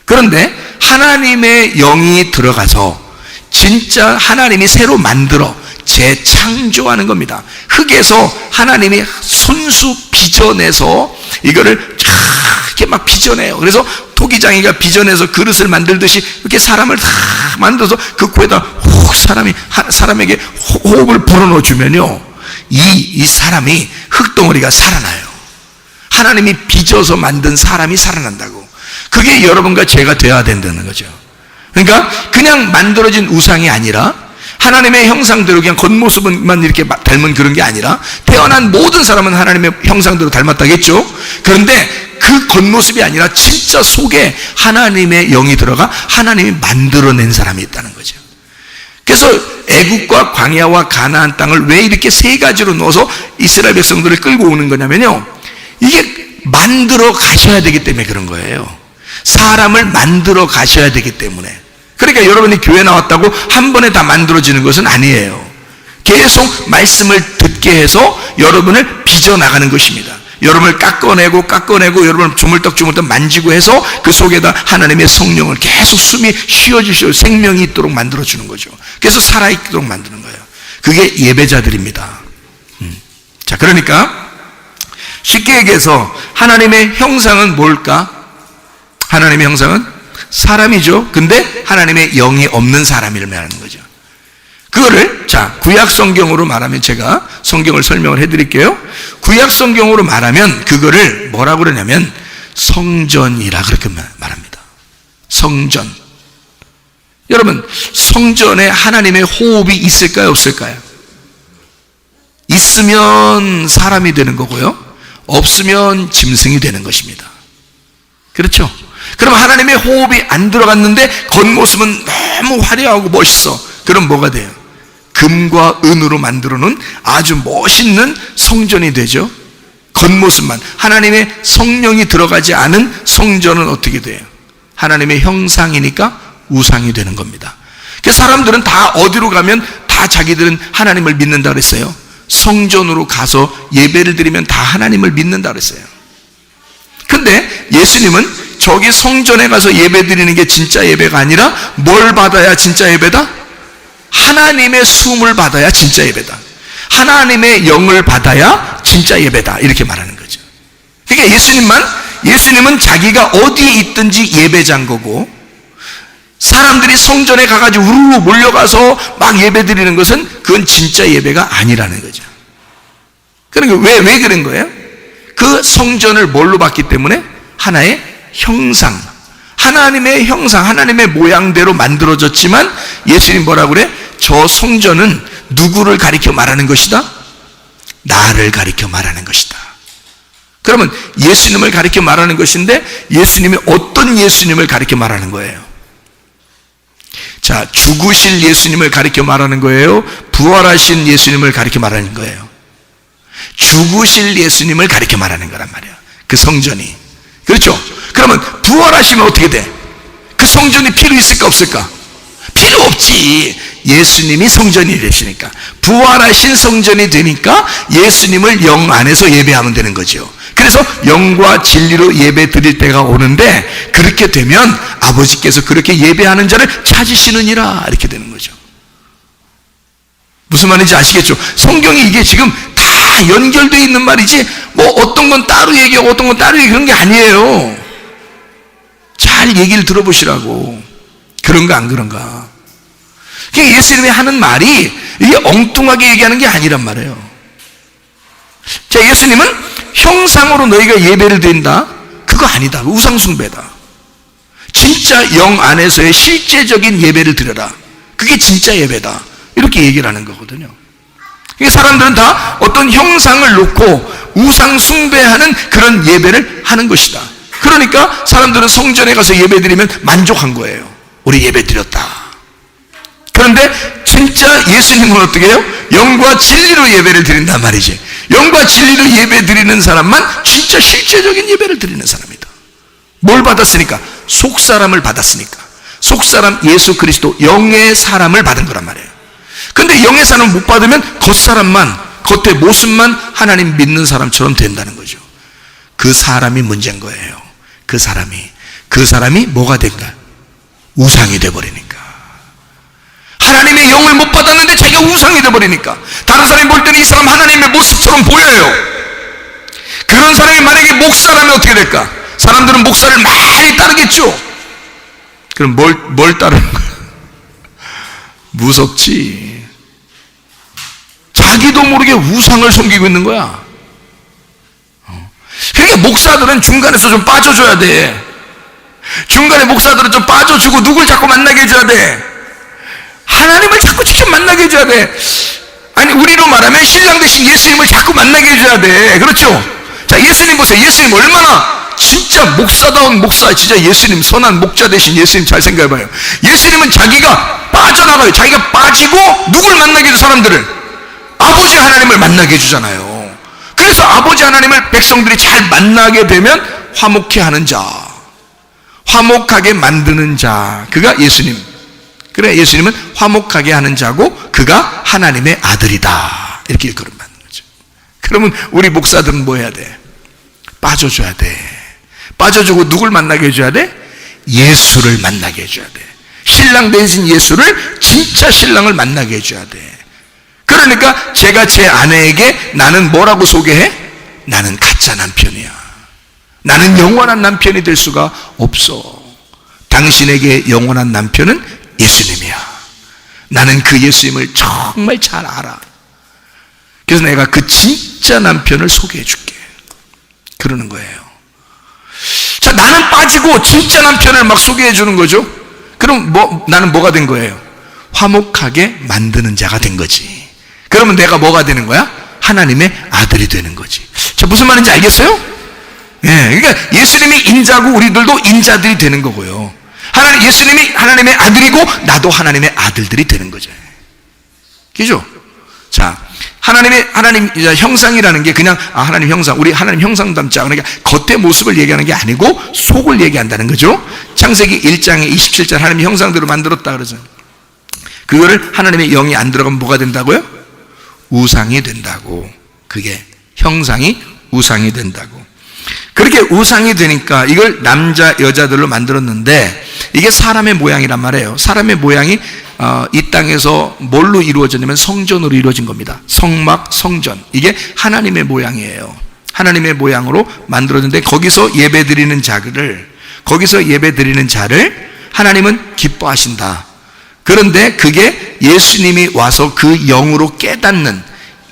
그런데 하나님의 영이 들어가서 진짜 하나님이 새로 만들어 재창조하는 겁니다. 흙에서 하나님이 손수 빚어내서 이거를 이렇게 막 빚어내요. 그래서 토기장이가 빚어내서 그릇을 만들듯이 이렇게 사람을 다 만들어서 그 코에다 훅 사람에게 호흡을 불어넣어 주면요, 이 사람이 흙덩어리가 살아나요. 하나님이 빚어서 만든 사람이 살아난다고. 그게 여러분과 제가 되어야 된다는 거죠. 그러니까 그냥 만들어진 우상이 아니라 하나님의 형상대로 그냥 겉모습만 이렇게 닮은 그런 게 아니라 태어난 모든 사람은 하나님의 형상대로 닮았다겠죠. 그런데 그 겉모습이 아니라 진짜 속에 하나님의 영이 들어가 하나님이 만들어낸 사람이 있다는 거죠. 그래서 애국과 광야와 가나안 땅을 왜 이렇게 세 가지로 넣어서 이스라엘 백성들을 끌고 오는 거냐면요, 이게 만들어 가셔야 되기 때문에 그런 거예요. 사람을 만들어 가셔야 되기 때문에. 그러니까 여러분이 교회 나왔다고 한 번에 다 만들어지는 것은 아니에요. 계속 말씀을 듣게 해서 여러분을 빚어나가는 것입니다. 여러분을 깎아내고 여러분을 주물떡 만지고 해서 그 속에다 하나님의 성령을 계속 숨이 쉬어주시고 생명이 있도록 만들어주는 거죠. 그래서 살아있도록 만드는 거예요. 그게 예배자들입니다. 자, 그러니까 쉽게 얘기해서 하나님의 형상은 뭘까? 하나님의 형상은 사람이죠. 근데 하나님의 영이 없는 사람이라는 말하는 거죠. 그거를 자, 구약 성경으로 말하면, 제가 성경을 설명을 해드릴게요. 구약 성경으로 말하면 그거를 뭐라고 그러냐면 성전이라 그렇게 말합니다. 성전. 여러분, 성전에 하나님의 호흡이 있을까요, 없을까요? 있으면 사람이 되는 거고요, 없으면 짐승이 되는 것입니다. 그렇죠? 그럼 하나님의 호흡이 안 들어갔는데 겉모습은 너무 화려하고 멋있어. 그럼 뭐가 돼요? 금과 은으로 만들어 놓은 아주 멋있는 성전이 되죠. 겉모습만. 하나님의 성령이 들어가지 않은 성전은 어떻게 돼요? 하나님의 형상이니까 우상이 되는 겁니다. 그래서 사람들은 다 어디로 가면 다 자기들은 하나님을 믿는다 그랬어요. 성전으로 가서 예배를 드리면 다 하나님을 믿는다 그랬어요. 근데 예수님은 저기 성전에 가서 예배 드리는 게 진짜 예배가 아니라 뭘 받아야 진짜 예배다? 하나님의 숨을 받아야 진짜 예배다. 하나님의 영을 받아야 진짜 예배다. 이렇게 말하는 거죠. 그러니까 예수님은 자기가 어디에 있든지 예배자인 거고, 사람들이 성전에 가가지고 우르르 몰려가서 막 예배 드리는 것은 그건 진짜 예배가 아니라는 거죠. 그러니까 왜 그런 거예요? 그 성전을 뭘로 봤기 때문에? 하나의 형상, 하나님의 형상, 하나님의 모양대로 만들어졌지만 예수님 뭐라고 그래? 저 성전은 누구를 가리켜 말하는 것이다? 나를 가리켜 말하는 것이다. 그러면 예수님을 가리켜 말하는 것인데 예수님이 어떤 예수님을 가리켜 말하는 거예요? 자, 죽으실 예수님을 가리켜 말하는 거예요? 부활하신 예수님을 가리켜 말하는 거예요? 죽으실 예수님을 가리켜 말하는 거란 말이에요. 그 성전이. 그렇죠? 그러면 부활하시면 어떻게 돼? 그 성전이 필요 있을까 없을까? 필요 없지. 예수님이 성전이 되시니까. 부활하신 성전이 되니까 예수님을 영 안에서 예배하면 되는 거죠. 그래서 영과 진리로 예배 드릴 때가 오는데, 그렇게 되면 아버지께서 그렇게 예배하는 자를 찾으시느니라, 이렇게 되는 거죠. 무슨 말인지 아시겠죠? 성경이 이게 지금 다 연결되어 있는 말이지, 뭐 어떤 건 따로 얘기하고 어떤 건 따로 얘기하고 그런 게 아니에요. 잘 얘기를 들어보시라고. 그런가 안 그런가. 그러니까 예수님이 하는 말이 이게 엉뚱하게 얘기하는 게 아니란 말이에요. 자, 예수님은 형상으로 너희가 예배를 드린다, 그거 아니다. 우상숭배다. 진짜 영 안에서의 실제적인 예배를 드려라. 그게 진짜 예배다. 이렇게 얘기를 하는 거거든요. 그러니까 사람들은 다 어떤 형상을 놓고 우상 숭배하는 그런 예배를 하는 것이다. 그러니까 사람들은 성전에 가서 예배 드리면 만족한 거예요. 우리 예배 드렸다. 그런데 진짜 예수님은 어떻게 해요? 영과 진리로 예배를 드린단 말이지. 영과 진리로 예배 드리는 사람만 진짜 실제적인 예배를 드리는 사람이다. 뭘 받았으니까? 속사람을 받았으니까. 속사람 예수 그리스도 영의 사람을 받은 거란 말이에요. 근데 영의 사람을 못 받으면 겉사람만, 겉의 모습만 하나님 믿는 사람처럼 된다는 거죠. 그 사람이 문제인 거예요. 그 사람이 뭐가 된가? 우상이 돼버리니까. 하나님의 영을 못 받았는데 자기가 우상이 돼버리니까. 다른 사람이 볼 때는 이 사람 하나님의 모습처럼 보여요. 그런 사람이 만약에 목사라면 어떻게 될까? 사람들은 목사를 많이 따르겠죠. 그럼 뭘 따르는 거야? 무섭지. 자기도 모르게 우상을 섬기고 있는 거야. 그러니까 목사들은 중간에서 좀 빠져줘야 돼. 중간에 목사들은 좀 빠져주고 누굴 자꾸 만나게 해줘야 돼. 하나님을 자꾸 직접 만나게 해줘야 돼. 아니, 우리로 말하면 신랑 대신 예수님을 자꾸 만나게 해줘야 돼. 그렇죠? 자, 예수님 보세요. 예수님 얼마나 진짜 목사다운 목사, 진짜 예수님, 선한 목자 대신 예수님 잘 생각해봐요. 예수님은 자기가 빠져나가요. 자기가 빠지고 누굴 만나게 해줘? 사람들을. 아버지 하나님을 만나게 해주잖아요. 그래서 아버지 하나님을 백성들이 잘 만나게 되면 화목해 하는 자, 화목하게 만드는 자, 그가 예수님. 그래, 예수님은 화목하게 하는 자고 그가 하나님의 아들이다, 이렇게 일컬음 받는 거죠. 그러면 우리 목사들은 뭐 해야 돼? 빠져줘야 돼. 빠져주고 누굴 만나게 해줘야 돼? 예수를 만나게 해줘야 돼. 신랑 대신 예수를, 진짜 신랑을 만나게 해줘야 돼. 그러니까 제가 제 아내에게 나는 뭐라고 소개해? 나는 가짜 남편이야. 나는 영원한 남편이 될 수가 없어. 당신에게 영원한 남편은 예수님이야. 나는 그 예수님을 정말 잘 알아. 그래서 내가 그 진짜 남편을 소개해 줄게. 그러는 거예요. 자, 나는 빠지고 진짜 남편을 막 소개해 주는 거죠. 그럼 나는 뭐가 된 거예요? 화목하게 만드는 자가 된 거지. 그러면 내가 뭐가 되는 거야? 하나님의 아들이 되는 거지. 자, 무슨 말인지 알겠어요? 예, 그러니까 예수님이 인자고 우리들도 인자들이 되는 거고요. 예수님이 하나님의 아들이고 나도 하나님의 아들들이 되는 거죠. 그죠? 자, 하나님 형상이라는 게 그냥 하나님 형상, 우리 하나님 형상 닮자, 그러니까 겉의 모습을 얘기하는 게 아니고 속을 얘기한다는 거죠. 창세기 1장에 27절 하나님 형상대로 만들었다 그러죠. 그거를 하나님의 영이 안 들어가면 뭐가 된다고요? 우상이 된다고. 그게 형상이 우상이 된다고. 그렇게 우상이 되니까 이걸 남자 여자들로 만들었는데 이게 사람의 모양이란 말이에요. 사람의 모양이 이 땅에서 뭘로 이루어졌냐면 성전으로 이루어진 겁니다. 성막, 성전. 이게 하나님의 모양이에요. 하나님의 모양으로 만들어졌는데 거기서 예배드리는 자를 하나님은 기뻐하신다. 그런데 그게 예수님이 와서 그 영으로 깨닫는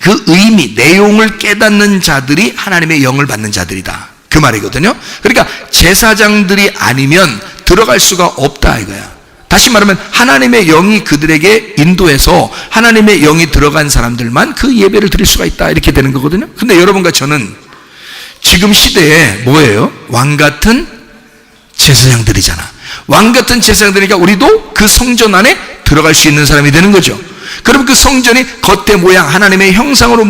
그 의미, 내용을 깨닫는 자들이 하나님의 영을 받는 자들이다, 그 말이거든요. 그러니까 제사장들이 아니면 들어갈 수가 없다 이거야. 다시 말하면 하나님의 영이 그들에게 인도해서 하나님의 영이 들어간 사람들만 그 예배를 드릴 수가 있다, 이렇게 되는 거거든요. 근데 여러분과 저는 지금 시대에 뭐예요? 왕같은 제사장들이잖아. 왕같은 제사장들이니까 우리도 그 성전 안에 들어갈 수 있는 사람이 되는 거죠. 그럼 그 성전이 겉의 모양, 하나님의 형상으로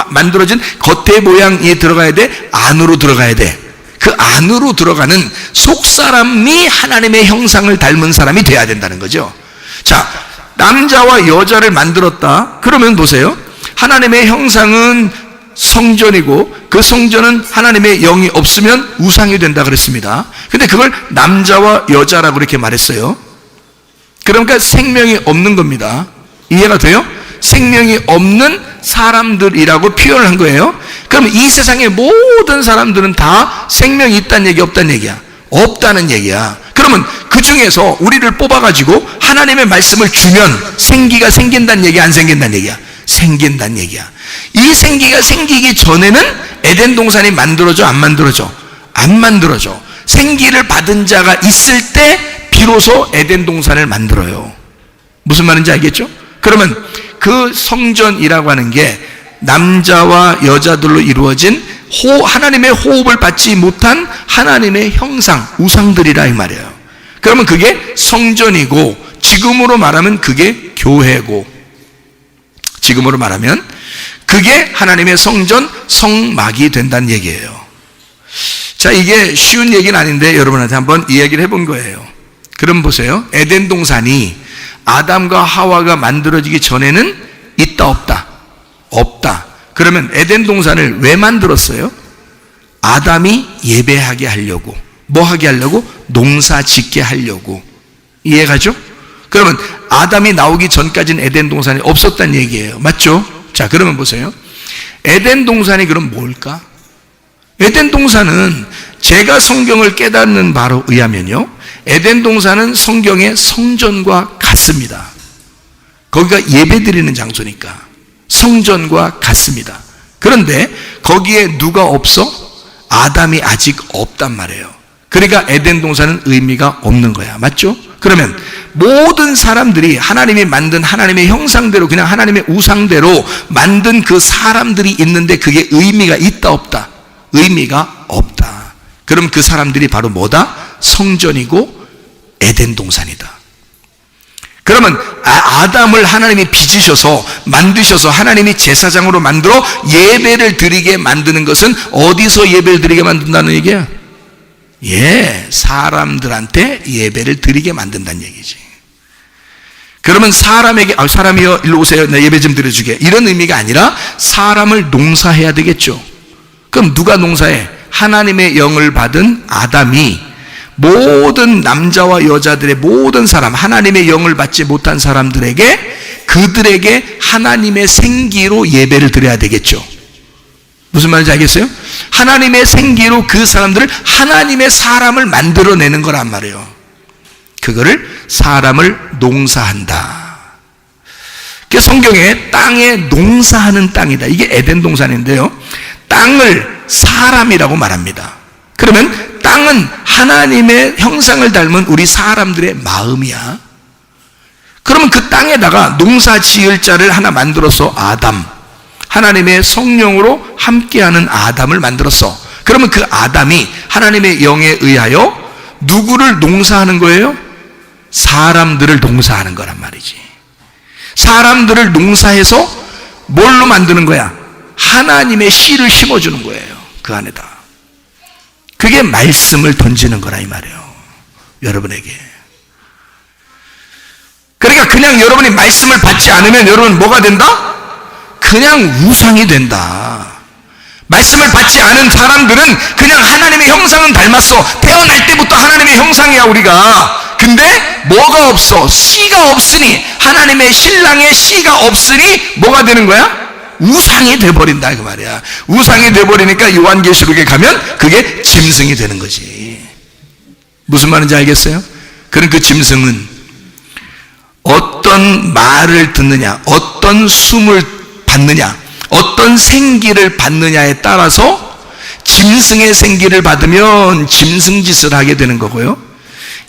만들어진 겉의 모양이 들어가야 돼? 안으로 들어가야 돼. 그 안으로 들어가는 속사람이 하나님의 형상을 닮은 사람이 돼야 된다는 거죠. 자, 남자와 여자를 만들었다. 그러면 보세요. 하나님의 형상은 성전이고 그 성전은 하나님의 영이 없으면 우상이 된다 그랬습니다. 근데 그걸 남자와 여자라고 이렇게 말했어요. 그러니까 생명이 없는 겁니다. 이해가 돼요? 생명이 없는 사람들이라고 표현을 한 거예요. 그럼 이 세상의 모든 사람들은 다 생명이 있다는 얘기, 없다는 얘기야? 없다는 얘기야. 그러면 그 중에서 우리를 뽑아가지고 하나님의 말씀을 주면 생기가 생긴다는 얘기야, 안 생긴다는 얘기야? 생긴다는 얘기야. 이 생기가 생기기 전에는 에덴 동산이 만들어져, 안 만들어져? 안 만들어져. 생기를 받은 자가 있을 때 비로소 에덴 동산을 만들어요. 무슨 말인지 알겠죠? 그러면 그 성전이라고 하는 게 남자와 여자들로 이루어진 하나님의 호흡을 받지 못한 하나님의 형상, 우상들이라 이 말이에요. 그러면 그게 성전이고, 지금으로 말하면 그게 교회고, 지금으로 말하면 그게 하나님의 성전, 성막이 된다는 얘기예요. 자, 이게 쉬운 얘기는 아닌데 여러분한테 한번 이야기를 해본 거예요. 그럼 보세요. 에덴 동산이 아담과 하와가 만들어지기 전에는 있다, 없다? 없다. 그러면 에덴 동산을 왜 만들었어요? 아담이 예배하게 하려고. 뭐 하게 하려고? 농사 짓게 하려고. 이해가죠? 그러면 아담이 나오기 전까지는 에덴 동산이 없었다는 얘기예요. 맞죠? 자, 그러면 보세요. 에덴 동산이 그럼 뭘까? 에덴 동산은 제가 성경을 깨닫는 바로 의하면요, 에덴 동산은 성경의 성전과 같습니다. 거기가 예배드리는 장소니까 성전과 같습니다. 그런데 거기에 누가 없어? 아담이 아직 없단 말이에요. 그러니까 에덴 동산은 의미가 없는 거야. 맞죠? 그러면 모든 사람들이 하나님이 만든 하나님의 형상대로, 그냥 하나님의 우상대로 만든 그 사람들이 있는데 그게 의미가 있다 없다? 의미가 없다. 그럼 그 사람들이 바로 뭐다? 성전이고 에덴 동산이다. 그러면 아담을 하나님이 빚으셔서 만드셔서 하나님이 제사장으로 만들어 예배를 드리게 만드는 것은 어디서 예배를 드리게 만든다는 얘기야? 사람들한테 예배를 드리게 만든다는 얘기지. 그러면 사람이요 일로 오세요, 나 예배 좀 드려주게, 이런 의미가 아니라 사람을 농사해야 되겠죠. 그럼 누가 농사해? 하나님의 영을 받은 아담이 모든 남자와 여자들의 모든 사람, 하나님의 영을 받지 못한 사람들에게, 그들에게 하나님의 생기로 예배를 드려야 되겠죠. 무슨 말인지 알겠어요? 하나님의 생기로 그 사람들을, 하나님의 사람을 만들어내는 거란 말이에요. 그거를 사람을 농사한다. 성경에 땅에 농사하는 땅이다, 이게 에덴 동산인데요, 땅을 사람이라고 말합니다. 그러면 땅은 하나님의 형상을 닮은 우리 사람들의 마음이야. 그러면 그 땅에다가 농사 지을 자를 하나 만들어서 아담, 하나님의 성령으로 함께하는 아담을 만들었어. 그러면 그 아담이 하나님의 영에 의하여 누구를 농사하는 거예요? 사람들을 농사하는 거란 말이지. 사람들을 농사해서 뭘로 만드는 거야? 하나님의 씨를 심어주는 거예요, 그 안에다. 그게 말씀을 던지는 거라 이 말이에요, 여러분에게. 그러니까 그냥 여러분이 말씀을 받지 않으면 여러분 뭐가 된다? 그냥 우상이 된다. 말씀을 받지 않은 사람들은 그냥 하나님의 형상은 닮았어. 태어날 때부터 하나님의 형상이야 우리가. 근데 뭐가 없어? 씨가 없으니, 하나님의 신랑의 씨가 없으니 뭐가 되는 거야? 우상이 돼버린다 그 말이야. 우상이 돼버리니까 요한계시록에 가면 그게 짐승이 되는 거지. 무슨 말인지 알겠어요? 그럼 그 짐승은 어떤 말을 듣느냐, 어떤 숨을 받느냐, 어떤 생기를 받느냐에 따라서 짐승의 생기를 받으면 짐승 짓을 하게 되는 거고요,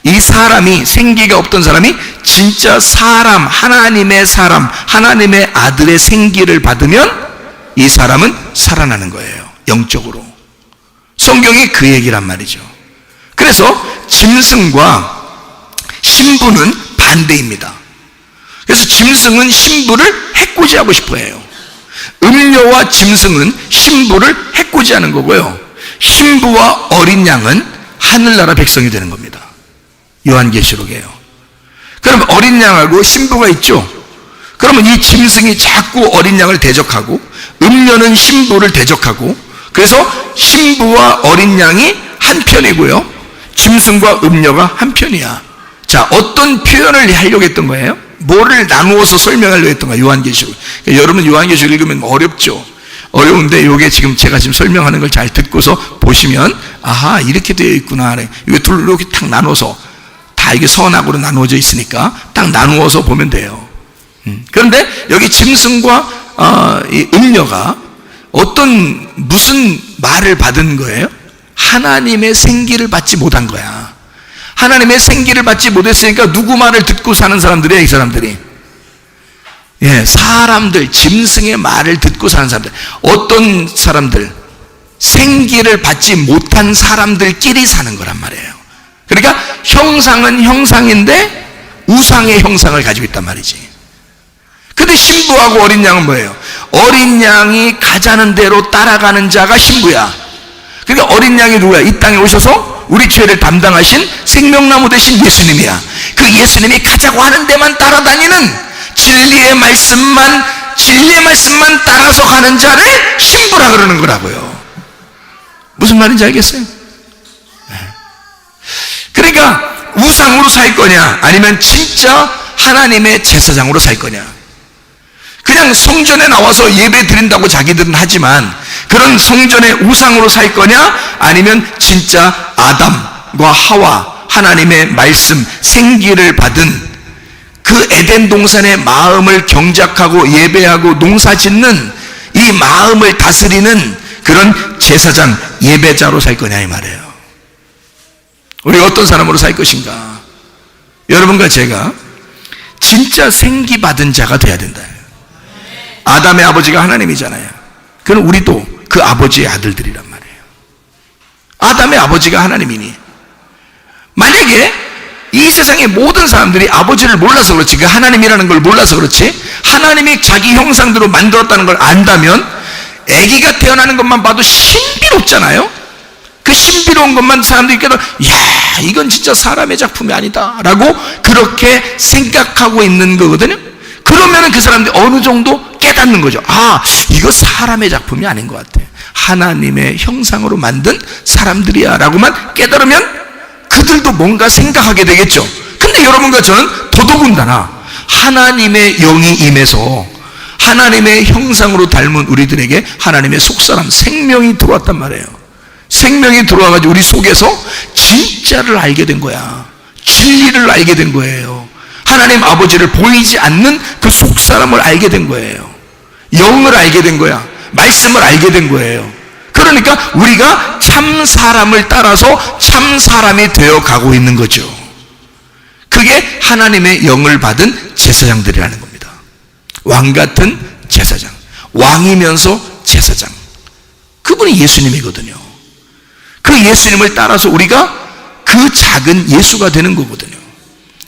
이 사람이, 생기가 없던 사람이 진짜 사람, 하나님의 사람, 하나님의 아들의 생기를 받으면 이 사람은 살아나는 거예요, 영적으로. 성경이 그 얘기란 말이죠. 그래서 짐승과 신부는 반대입니다. 그래서 짐승은 신부를 해코지하고 싶어 해요. 음녀와 짐승은 신부를 해코지하는 거고요, 신부와 어린 양은 하늘나라 백성이 되는 겁니다. 요한계시록이에요. 그럼 어린 양하고 신부가 있죠. 그러면 이 짐승이 자꾸 어린 양을 대적하고 음녀는 신부를 대적하고, 그래서 신부와 어린 양이 한 편이고요, 짐승과 음녀가 한 편이야. 자, 어떤 표현을 하려고 했던 거예요? 뭐를 나누어서 설명하려고 했던 거예요, 요한계시록. 그러니까 여러분 요한계시록 읽으면 어렵죠. 어려운데 이게 지금 제가 지금 설명하는 걸 잘 듣고서 보시면, 아하, 이렇게 되어 있구나. 이게 둘로 이렇게 탁 나눠서, 다 이게 선악으로 나누어져 있으니까 딱 나누어서 보면 돼요. 그런데 여기 짐승과 이 음녀가 무슨 말을 받은 거예요? 하나님의 생기를 받지 못한 거야. 하나님의 생기를 받지 못했으니까 누구 말을 듣고 사는 사람들이야, 이 사람들이? 사람들, 짐승의 말을 듣고 사는 사람들. 어떤 사람들? 생기를 받지 못한 사람들끼리 사는 거란 말이에요. 그러니까 형상은 형상인데 우상의 형상을 가지고 있단 말이지. 근데 신부하고 어린 양은 뭐예요? 어린 양이 가자는 대로 따라가는 자가 신부야. 그러니까 어린 양이 누구야? 이 땅에 오셔서 우리 죄를 담당하신 생명나무 되신 예수님이야. 그 예수님이 가자고 하는 데만 따라다니는, 진리의 말씀만 따라서 가는 자를 신부라 그러는 거라고요. 무슨 말인지 알겠어요? 그러니까 우상으로 살 거냐, 아니면 진짜 하나님의 제사장으로 살 거냐. 그냥 성전에 나와서 예배 드린다고 자기들은 하지만 그런 성전의 우상으로 살 거냐, 아니면 진짜 아담과 하와 하나님의 말씀, 생기를 받은 그 에덴 동산의 마음을 경작하고 예배하고 농사 짓는 이 마음을 다스리는 그런 제사장, 예배자로 살 거냐 이 말이에요. 우리가 어떤 사람으로 살 것인가? 여러분과 제가 진짜 생기 받은 자가 돼야 된다. 아담의 아버지가 하나님이잖아요. 그럼 우리도 그 아버지의 아들들이란 말이에요. 아담의 아버지가 하나님이니, 만약에 이 세상의 모든 사람들이 아버지를 몰라서 그렇지, 그 하나님이라는 걸 몰라서 그렇지, 하나님이 자기 형상대로 만들었다는 걸 안다면 아기가 태어나는 것만 봐도 신비롭잖아요. 그 신비로운 것만 사람들이 깨달아, 야, 이건 진짜 사람의 작품이 아니다 라고 그렇게 생각하고 있는 거거든요. 그러면 그 사람들이 어느 정도 깨닫는 거죠. 아, 이거 사람의 작품이 아닌 것 같아, 하나님의 형상으로 만든 사람들이야 라고만 깨달으면 그들도 뭔가 생각하게 되겠죠. 근데 여러분과 저는 더더군다나 하나님의 영이 임해서 하나님의 형상으로 닮은 우리들에게 하나님의 속사람, 생명이 들어왔단 말이에요. 생명이 들어와가지고 우리 속에서 진짜를 알게 된 거야. 진리를 알게 된 거예요. 하나님 아버지를 보이지 않는 그 속사람을 알게 된 거예요. 영을 알게 된 거야. 말씀을 알게 된 거예요. 그러니까 우리가 참 사람을 따라서 참 사람이 되어 가고 있는 거죠. 그게 하나님의 영을 받은 제사장들이라는 겁니다. 왕 같은 제사장, 왕이면서 제사장, 그분이 예수님이거든요. 그 예수님을 따라서 우리가 그 작은 예수가 되는 거거든요.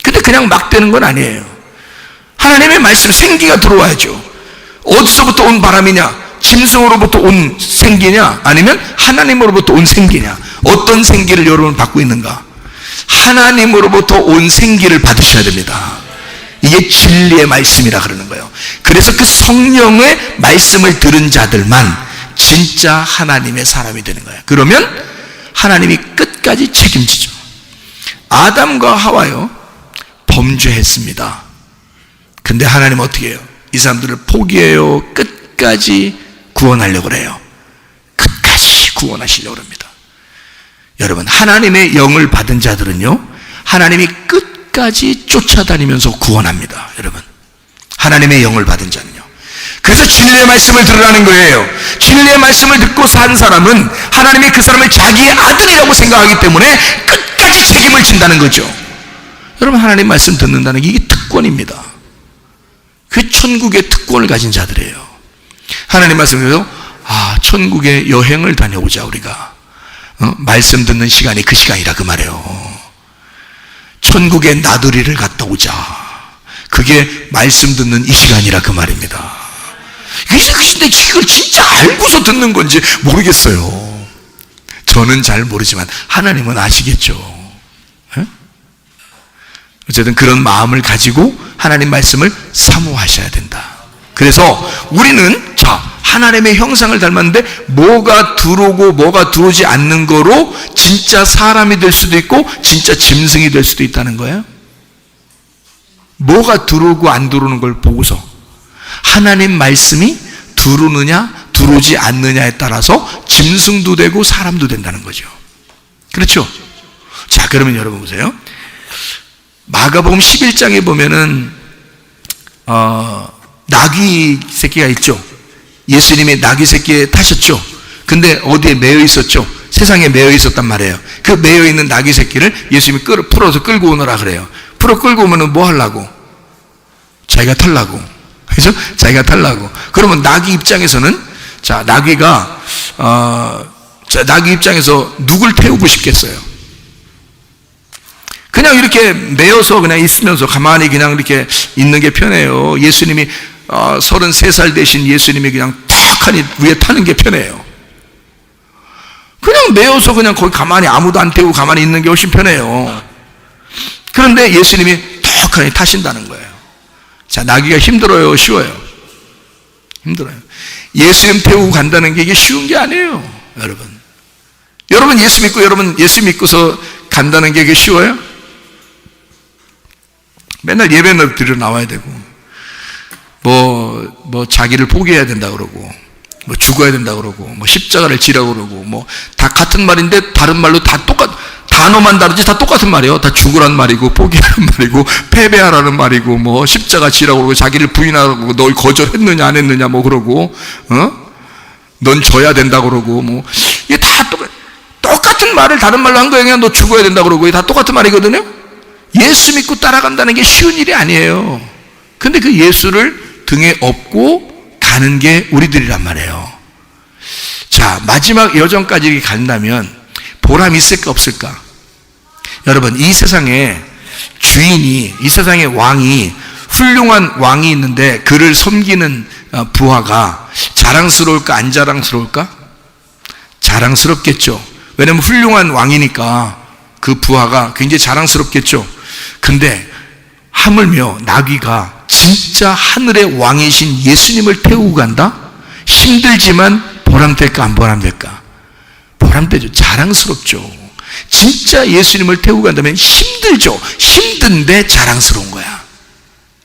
근데 그냥 막 되는 건 아니에요. 하나님의 말씀, 생기가 들어와야죠. 어디서부터 온 바람이냐? 짐승으로부터 온 생기냐, 아니면 하나님으로부터 온 생기냐? 어떤 생기를 여러분 받고 있는가? 하나님으로부터 온 생기를 받으셔야 됩니다. 이게 진리의 말씀이라 그러는 거예요. 그래서 그 성령의 말씀을 들은 자들만 진짜 하나님의 사람이 되는 거예요. 그러면 하나님이 끝까지 책임지죠. 아담과 하와요, 범죄했습니다. 근데 하나님 어떻게 해요? 이 사람들을 포기해요? 끝까지 구원하려고 그래요. 끝까지 구원하시려고 합니다. 여러분, 하나님의 영을 받은 자들은요, 하나님이 끝까지 쫓아다니면서 구원합니다. 여러분, 하나님의 영을 받은 자는요. 그래서 진리의 말씀을 들으라는 거예요. 진리의 말씀을 듣고 산 사람은 하나님이 그 사람을 자기의 아들이라고 생각하기 때문에 끝까지 책임을 진다는 거죠. 여러분, 하나님 말씀 듣는다는 게 이게 특권입니다. 그게 천국의 특권을 가진 자들이에요. 하나님 말씀에서, 아, 천국에 여행을 다녀오자 우리가. 말씀 듣는 시간이 그 시간이라 그 말이에요. 천국에 나들이를 갔다 오자. 그게 말씀 듣는 이 시간이라 그 말입니다. 근데 이걸 진짜 알고서 듣는 건지 모르겠어요. 저는 잘 모르지만 하나님은 아시겠죠. 에? 어쨌든 그런 마음을 가지고 하나님 말씀을 사모하셔야 된다. 그래서 우리는, 자, 하나님의 형상을 닮았는데 뭐가 들어오고 뭐가 들어오지 않는 거로 진짜 사람이 될 수도 있고 진짜 짐승이 될 수도 있다는 거예요. 뭐가 들어오고 안 들어오는 걸 보고서 하나님 말씀이 들어오느냐 들어오지 않느냐에 따라서 짐승도 되고 사람도 된다는 거죠. 그렇죠? 자, 그러면 여러분 보세요. 마가복음 11장에 보면은 나귀 새끼가 있죠. 예수님이 나귀 새끼에 타셨죠. 근데 어디에 매여 있었죠? 세상에 매여 있었단 말이에요. 그 매여 있는 나귀 새끼를 예수님이 풀어서 끌고 오너라 그래요. 풀어 끌고 오면은 뭐 하려고? 자기가 탈라고. 그죠? 자기가 탈라고. 그러면 나귀 입장에서는, 자, 나귀가 나귀 입장에서 누굴 태우고 싶겠어요? 그냥 이렇게 매여서 그냥 있으면서 가만히 그냥 이렇게 있는 게 편해요. 예수님이 33살 되신 예수님이 그냥 탁하니 위에 타는 게 편해요. 그냥 매여서 그냥 거기 가만히 아무도 안 태우고 가만히 있는 게 훨씬 편해요. 그런데 예수님이 탁하니 타신다는 거예요. 자, 나귀가 힘들어요? 쉬워요? 힘들어요. 예수님 태우고 간다는 게 이게 쉬운 게 아니에요. 여러분 예수 믿고, 여러분 예수 믿고서 간다는 게 이게 쉬워요? 맨날 예배 드리러 나와야 되고, 뭐 자기를 포기해야 된다 그러고, 뭐 죽어야 된다 그러고, 뭐 십자가를 지라고 그러고, 뭐 다 같은 말인데 다른 말로 다 단어만 다르지 다 똑같은 말이에요. 다 죽으란 말이고, 포기하는 말이고, 패배하라는 말이고, 뭐 십자가 지라고 그러고, 자기를 부인하라고, 널 거절했느냐 안 했느냐 뭐 그러고, 넌 져야 된다 그러고, 뭐 이게 다 똑같은 말을 다른 말로 한 거예요. 그냥 너 죽어야 된다 그러고, 이게 다 똑같은 말이거든요. 예수 믿고 따라간다는 게 쉬운 일이 아니에요. 근데 그 예수를 등에 업고 가는 게 우리들이란 말이에요. 자, 마지막 여정까지 이렇게 간다면 보람이 있을까 없을까? 여러분, 이 세상에 주인이, 이 세상에 왕이, 훌륭한 왕이 있는데 그를 섬기는 부하가 자랑스러울까 안 자랑스러울까? 자랑스럽겠죠. 왜냐면 훌륭한 왕이니까 그 부하가 굉장히 자랑스럽겠죠. 근데 하물며 나귀가 진짜 하늘의 왕이신 예수님을 태우고 간다? 힘들지만 보람될까 안 보람될까? 보람되죠. 자랑스럽죠. 진짜 예수님을 태우고 간다면 힘들죠. 힘든데 자랑스러운 거야.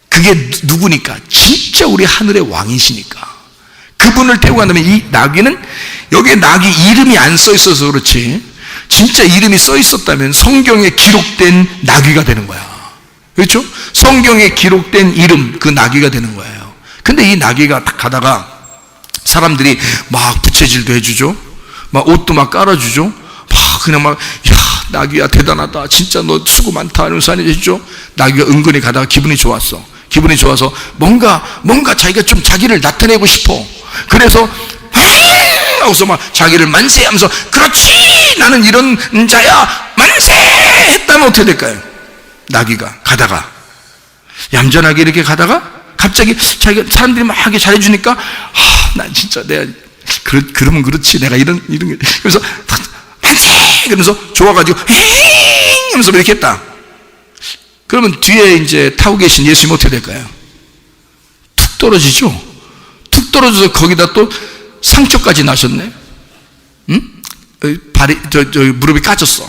그게 누구니까? 진짜 우리 하늘의 왕이시니까. 그분을 태우고 간다면 이 나귀는, 여기에 나귀 이름이 안 써 있어서 그렇지, 진짜 이름이 써 있었다면 성경에 기록된 나귀가 되는 거야. 그렇죠? 성경에 기록된 이름, 그 나귀가 되는 거예요. 근데 이 나귀가 딱 가다가 사람들이 막 부채질도 해주죠. 막 옷도 막 깔아주죠. 막 그냥 막, 야, 나귀야 대단하다, 진짜 너 수고 많다 이러면서 해주죠. 나귀가 은근히 가다가 기분이 좋았어. 기분이 좋아서 뭔가 자기가 좀 자기를 나타내고 싶어. 그래서 하고서 막 자기를 만세하면서, 그렇지 나는 이런 자야 만세 했다면 어떻게 될까요? 나귀가 가다가 얌전하게 이렇게 가다가 갑자기 자기가, 사람들이 막 하게 잘해주니까, 난 진짜 내가 그러면 그렇지, 내가 이런 그래서 만세 그러면서 좋아가지고 하면서 이렇게 했다. 그러면 뒤에 이제 타고 계신 예수님이 어떻게 될까요? 툭 떨어지죠. 툭 떨어져서 거기다 또 상처까지 나셨네. 응? 발이 무릎이 까졌어.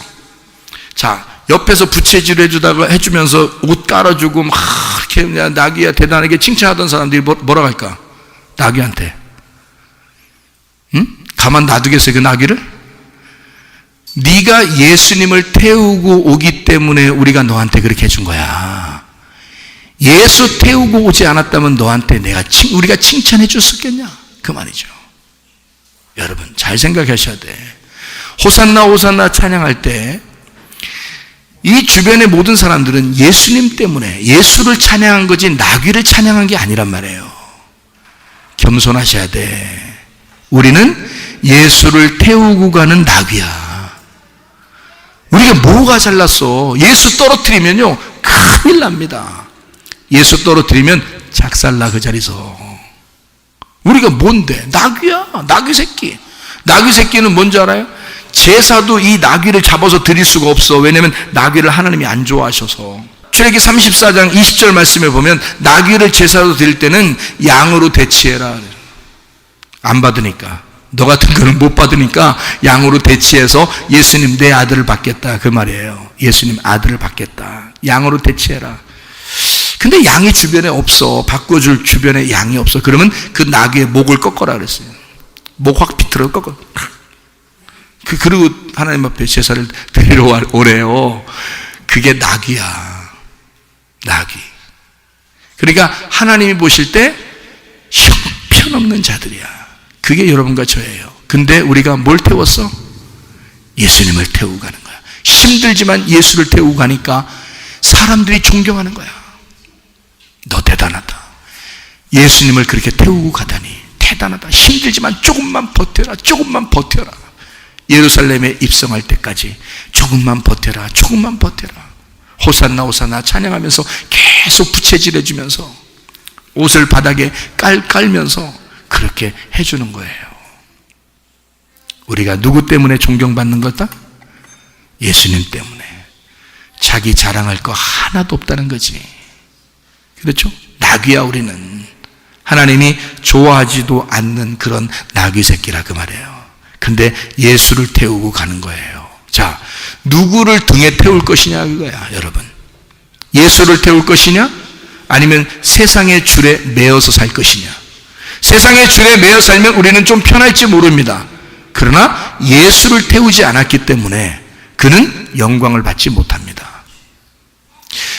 자, 옆에서 부채질을 해주면서 옷 깔아주고 막 이렇게 나귀야 대단하게 칭찬하던 사람들이 뭐라고 할까? 나귀한테, 응? 가만 놔두겠어요, 그 나귀를? 네가 예수님을 태우고 오기 때문에 우리가 너한테 그렇게 해준 거야. 예수 태우고 오지 않았다면 너한테 우리가 칭찬해 줬었겠냐? 그 말이죠. 여러분, 잘 생각하셔야 돼. 호산나 호산나 찬양할 때 이 주변의 모든 사람들은 예수님 때문에 예수를 찬양한 거지 나귀를 찬양한 게 아니란 말이에요. 겸손하셔야 돼. 우리는 예수를 태우고 가는 나귀야. 우리가 뭐가 잘났어? 예수 떨어뜨리면요 큰일 납니다. 예수 떨어뜨리면 작살나, 그 자리에서. 우리가 뭔데? 나귀야. 나귀 새끼. 나귀 새끼는 뭔지 알아요? 제사도 이 나귀를 잡아서 드릴 수가 없어. 왜냐하면 나귀를 하나님이 안 좋아하셔서. 출애기 34장 20절 말씀에 보면 나귀를 제사로 드릴 때는 양으로 대치해라. 안 받으니까, 너 같은 거는 못 받으니까 양으로 대치해서 예수님 내 아들을 받겠다, 그 말이에요. 예수님 아들을 받겠다, 양으로 대치해라. 근데 양이 주변에 없어. 바꿔줄 주변에 양이 없어. 그러면 그 나귀의 목을 꺾어라 그랬어요. 목 확 비틀어 꺾어. 그리고 하나님 앞에 제사를 드리러 오래요. 그게 나귀야. 나귀. 그러니까 하나님이 보실 때 형편없는 자들이야. 그게 여러분과 저예요. 근데 우리가 뭘 태웠어? 예수님을 태우고 가는 거야. 힘들지만 예수를 태우고 가니까 사람들이 존경하는 거야. 너 대단하다. 예수님을 그렇게 태우고 가다니 대단하다. 힘들지만 조금만 버텨라. 조금만 버텨라. 예루살렘에 입성할 때까지 조금만 버텨라. 조금만 버텨라. 호산나 호산나 찬양하면서 계속 부채질해 주면서 옷을 바닥에 깔면서 그렇게 해주는 거예요. 우리가 누구 때문에 존경받는 거다? 예수님 때문에. 자기 자랑할 거 하나도 없다는 거지. 그렇죠? 나귀야. 우리는 하나님이 좋아하지도 않는 그런 나귀 새끼라, 그 말이에요. 근데 예수를 태우고 가는 거예요. 자, 누구를 등에 태울 것이냐, 그거야, 여러분. 예수를 태울 것이냐, 아니면 세상의 줄에 매어서 살 것이냐. 세상의 줄에 매여 살면 우리는 좀 편할지 모릅니다. 그러나 예수를 태우지 않았기 때문에 그는 영광을 받지 못합니다.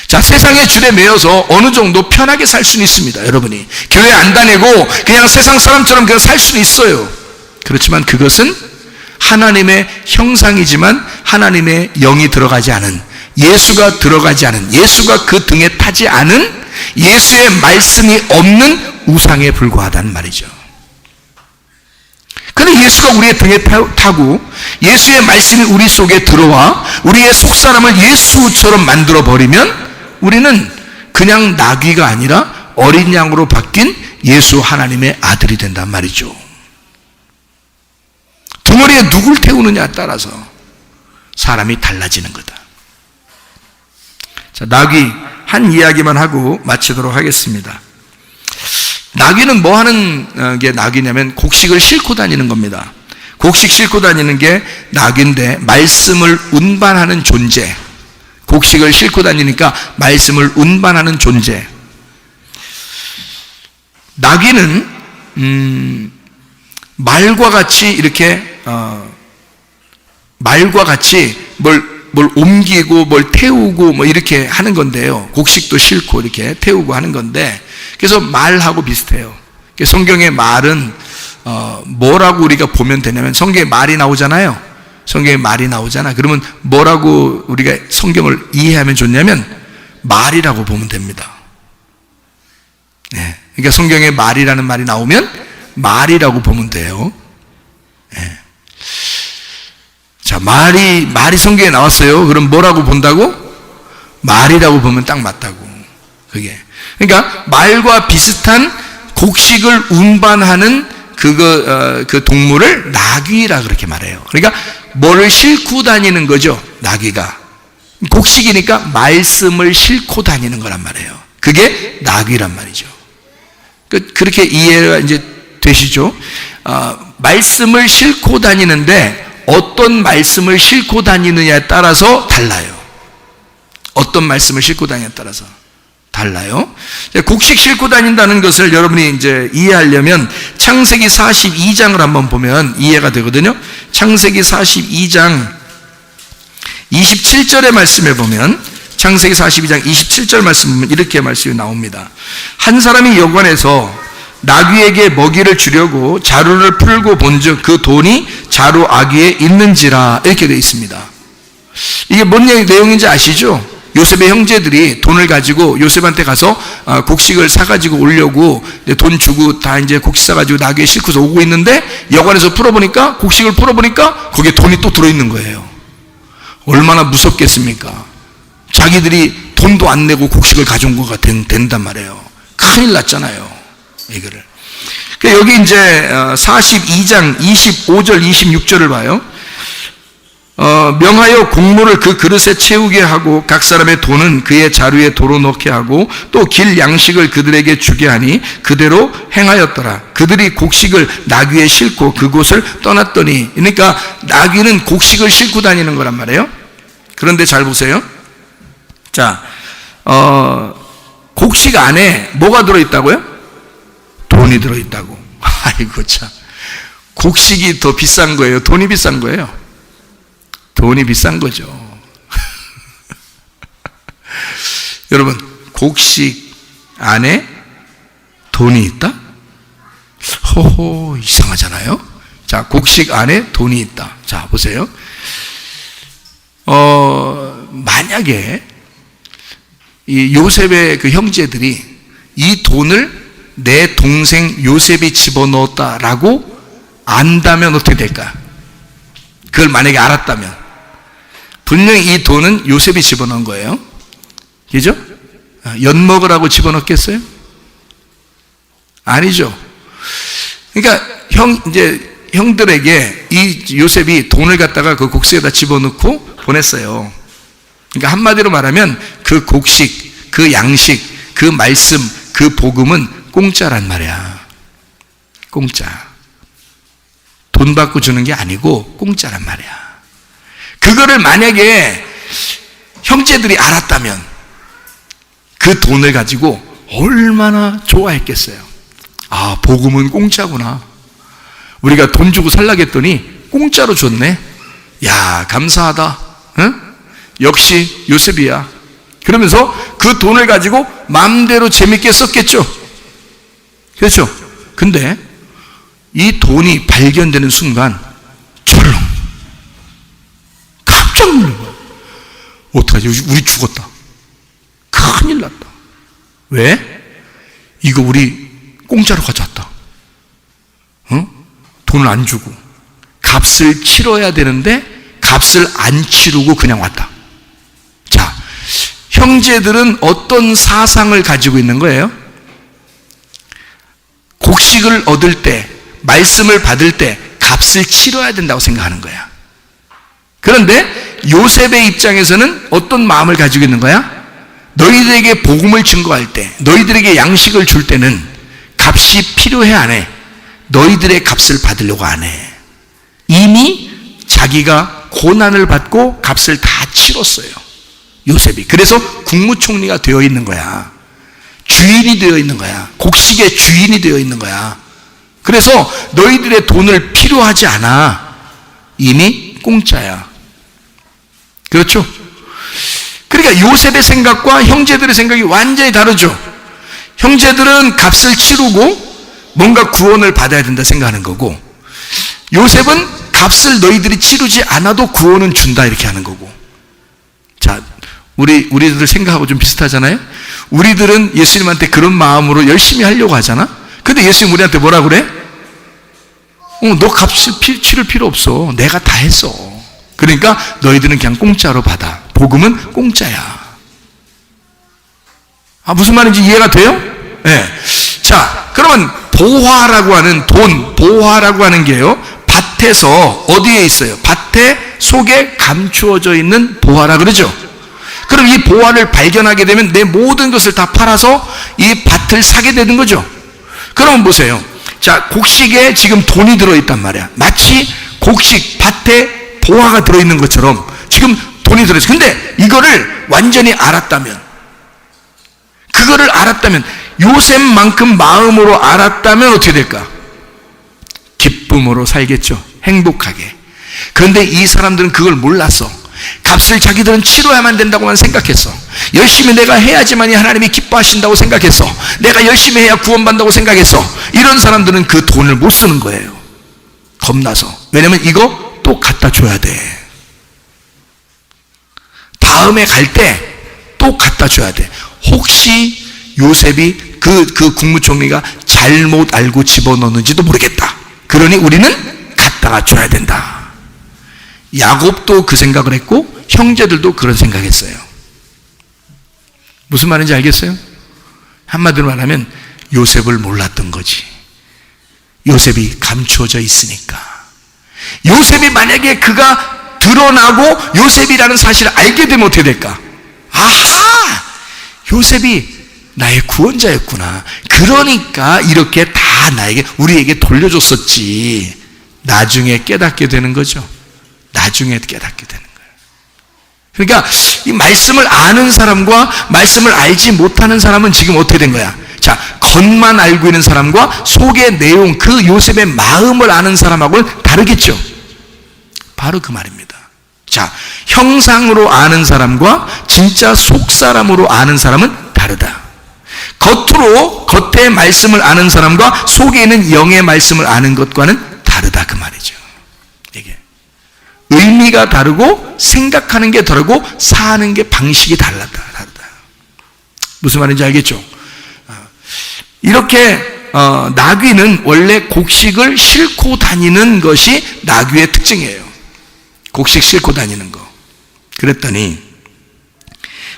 자, 세상의 줄에 매여서 어느 정도 편하게 살 수는 있습니다. 여러분이 교회 안 다니고 그냥 세상 사람처럼 그냥 살 수는 있어요. 그렇지만 그것은 하나님의 형상이지만 하나님의 영이 들어가지 않은, 예수가 들어가지 않은, 예수가 그 등에 타지 않은, 예수의 말씀이 없는 우상에 불과하다는 말이죠. 그런데 예수가 우리의 등에 타고 예수의 말씀이 우리 속에 들어와 우리의 속사람을 예수처럼 만들어버리면 우리는 그냥 나귀가 아니라 어린 양으로 바뀐 예수 하나님의 아들이 된단 말이죠. 덩어리에 누굴 태우느냐에 따라서 사람이 달라지는 거다. 자, 나귀 한 이야기만 하고 마치도록 하겠습니다. 나귀는 뭐 하는 게 나귀냐면 곡식을 싣고 다니는 겁니다. 곡식 싣고 다니는 게 나귀인데 말씀을 운반하는 존재. 곡식을 싣고 다니니까 말씀을 운반하는 존재. 나귀는 말과 같이 이렇게 말과 같이 뭘 옮기고 뭘 태우고 뭐 이렇게 하는 건데요. 곡식도 싣고 이렇게 태우고 하는 건데, 그래서 말하고 비슷해요. 성경의 말은 뭐라고 우리가 보면 되냐면, 성경에 말이 나오잖아요. 성경에 말이 나오잖아. 그러면 뭐라고 우리가 성경을 이해하면 좋냐면 말이라고 보면 됩니다. 네. 그러니까 성경에 말이라는 말이 나오면 말이라고 보면 돼요. 네. 자, 말이 성경에 나왔어요. 그럼 뭐라고 본다고? 말이라고 보면 딱 맞다고. 그게. 그러니까 말과 비슷한 곡식을 운반하는 그 동물을 나귀라 그렇게 말해요. 그러니까 뭐를 싣고 다니는 거죠, 나귀가. 곡식이니까 말씀을 싣고 다니는 거란 말이에요. 그게 나귀란 말이죠. 그렇게 이해가 이제 되시죠? 말씀을 싣고 다니는데 어떤 말씀을 싣고 다니느냐에 따라서 달라요. 어떤 말씀을 싣고 다니느냐에 따라서 달라요. 곡식 싣고 다닌다는 것을 여러분이 이제 이해하려면 창세기 42장을 한번 보면 이해가 되거든요. 창세기 42장 27절의 말씀에 보면, 창세기 42장 27절 말씀 보면 이렇게 말씀이 나옵니다. 한 사람이 여관에서 나귀에게 먹이를 주려고 자루를 풀고 본즉 그 돈이 자루 아귀에 있는지라, 이렇게 되어 있습니다. 이게 뭔 내용인지 아시죠? 요셉의 형제들이 돈을 가지고 요셉한테 가서 곡식을 사가지고 오려고 돈 주고 다 이제 곡식 사가지고 나귀에 싣고서 오고 있는데, 여관에서 풀어보니까, 곡식을 풀어보니까 거기에 돈이 또 들어있는 거예요. 얼마나 무섭겠습니까? 자기들이 돈도 안 내고 곡식을 가져온 거가 된단 말이에요. 큰일 났잖아요, 이거를. 여기 이제 42장 25절 26절을 봐요. 명하여 곡물을 그 그릇에 채우게 하고 각 사람의 돈은 그의 자루에 도로 넣게 하고 또 길 양식을 그들에게 주게 하니 그대로 행하였더라. 그들이 곡식을 나귀에 싣고 그곳을 떠났더니, 그러니까 나귀는 곡식을 싣고 다니는 거란 말이에요. 그런데 잘 보세요. 자, 곡식 안에 뭐가 들어있다고요? 돈이 들어있다고. 아이고 참, 곡식이 더 비싼 거예요, 돈이 비싼 거예요? 돈이 비싼 거죠. 여러분, 곡식 안에 돈이 있다? 호호, 이상하잖아요. 자, 곡식 안에 돈이 있다. 자, 보세요. 만약에 이 요셉의 그 형제들이 이 돈을 내 동생 요셉이 집어넣었다라고 안다면 어떻게 될까? 그걸 만약에 알았다면 분명히 이 돈은 요셉이 집어넣은 거예요. 그죠? 엿 먹으라고 집어넣겠어요? 아니죠. 그러니까 형들에게 이 요셉이 돈을 갖다가 그 곡식에다 집어넣고 보냈어요. 그러니까 한마디로 말하면 그 곡식, 그 양식, 그 말씀, 그 복음은 공짜란 말이야. 공짜. 돈 받고 주는 게 아니고 공짜란 말이야. 그거를 만약에 형제들이 알았다면 그 돈을 가지고 얼마나 좋아했겠어요. 아, 복음은 공짜구나. 우리가 돈 주고 살라겠더니 공짜로 줬네. 야, 감사하다. 응? 역시 요셉이야. 그러면서 그 돈을 가지고 마음대로 재밌게 썼겠죠. 그렇죠? 근데 이 돈이 발견되는 순간 철렁, 깜짝 놀란 거야. 어떡하지? 우리 죽었다. 큰일 났다. 왜? 이거 우리 공짜로 가져왔다. 어? 돈을 안 주고 값을 치러야 되는데 값을 안 치르고 그냥 왔다. 자, 형제들은 어떤 사상을 가지고 있는 거예요? 곡식을 얻을 때, 말씀을 받을 때 값을 치러야 된다고 생각하는 거야. 그런데 요셉의 입장에서는 어떤 마음을 가지고 있는 거야? 너희들에게 복음을 증거할 때, 너희들에게 양식을 줄 때는 값이 필요해 안 해? 너희들의 값을 받으려고 안 해. 이미 자기가 고난을 받고 값을 다 치렀어요, 요셉이. 그래서 국무총리가 되어 있는 거야. 주인이 되어 있는 거야. 곡식의 주인이 되어 있는 거야. 그래서 너희들의 돈을 필요하지 않아. 이미 공짜야. 그렇죠? 그러니까 요셉의 생각과 형제들의 생각이 완전히 다르죠. 형제들은 값을 치르고 뭔가 구원을 받아야 된다 생각하는 거고, 요셉은 값을 너희들이 치르지 않아도 구원은 준다 이렇게 하는 거고. 자, 우리들 생각하고 좀 비슷하잖아요. 우리들은 예수님한테 그런 마음으로 열심히 하려고 하잖아. 근데 예수님 우리한테 뭐라 그래? 너 값을 치를 필요 없어. 내가 다 했어. 그러니까 너희들은 그냥 공짜로 받아. 복음은 공짜야. 아, 무슨 말인지 이해가 돼요? 네. 자, 그러면 보화라고 하는 돈, 보화라고 하는 게요, 밭에서 어디에 있어요? 밭에 속에 감추어져 있는 보화라 그러죠. 그럼 이 보화를 발견하게 되면 내 모든 것을 다 팔아서 이 밭을 사게 되는 거죠. 그러면 보세요. 자, 곡식에 지금 돈이 들어있단 말이야. 마치 곡식 밭에 보화가 들어있는 것처럼 지금 돈이 들어있어. 근데 이거를 완전히 알았다면, 그거를 알았다면, 요셉만큼 마음으로 알았다면 어떻게 될까? 기쁨으로 살겠죠. 행복하게. 그런데 이 사람들은 그걸 몰랐어. 값을 자기들은 치러야만 된다고만 생각했어. 열심히 내가 해야지만이 하나님이 기뻐하신다고 생각했어. 내가 열심히 해야 구원받는다고 생각했어. 이런 사람들은 그 돈을 못 쓰는 거예요. 겁나서. 왜냐면 이거 또 갖다 줘야 돼. 다음에 갈 때 또 갖다 줘야 돼. 혹시 요셉이 그 국무총리가 잘못 알고 집어넣는지도 모르겠다. 그러니 우리는 갖다가 줘야 된다. 야곱도 그 생각을 했고 형제들도 그런 생각했어요. 무슨 말인지 알겠어요? 한마디로 말하면 요셉을 몰랐던 거지. 요셉이 감추어져 있으니까. 요셉이 만약에 그가 드러나고 요셉이라는 사실을 알게 되면 어떻게 될까? 아하! 요셉이 나의 구원자였구나. 그러니까 이렇게 다 우리에게 돌려줬었지. 나중에 깨닫게 되는 거죠. 나중에 깨닫게 되는 거예요. 그러니까 이 말씀을 아는 사람과 말씀을 알지 못하는 사람은 지금 어떻게 된 거야? 자, 겉만 알고 있는 사람과 속의 내용, 그 요셉의 마음을 아는 사람하고는 다르겠죠. 바로 그 말입니다. 자, 형상으로 아는 사람과 진짜 속사람으로 아는 사람은 다르다. 겉의 말씀을 아는 사람과 속에 있는 영의 말씀을 아는 것과는 다르다 그 말이죠. 이게 의미가 다르고 생각하는 게 다르고 사는 게 방식이 다르다. 무슨 말인지 알겠죠? 이렇게 나귀는 원래 곡식을 싣고 다니는 것이 나귀의 특징이에요. 곡식 싣고 다니는 거. 그랬더니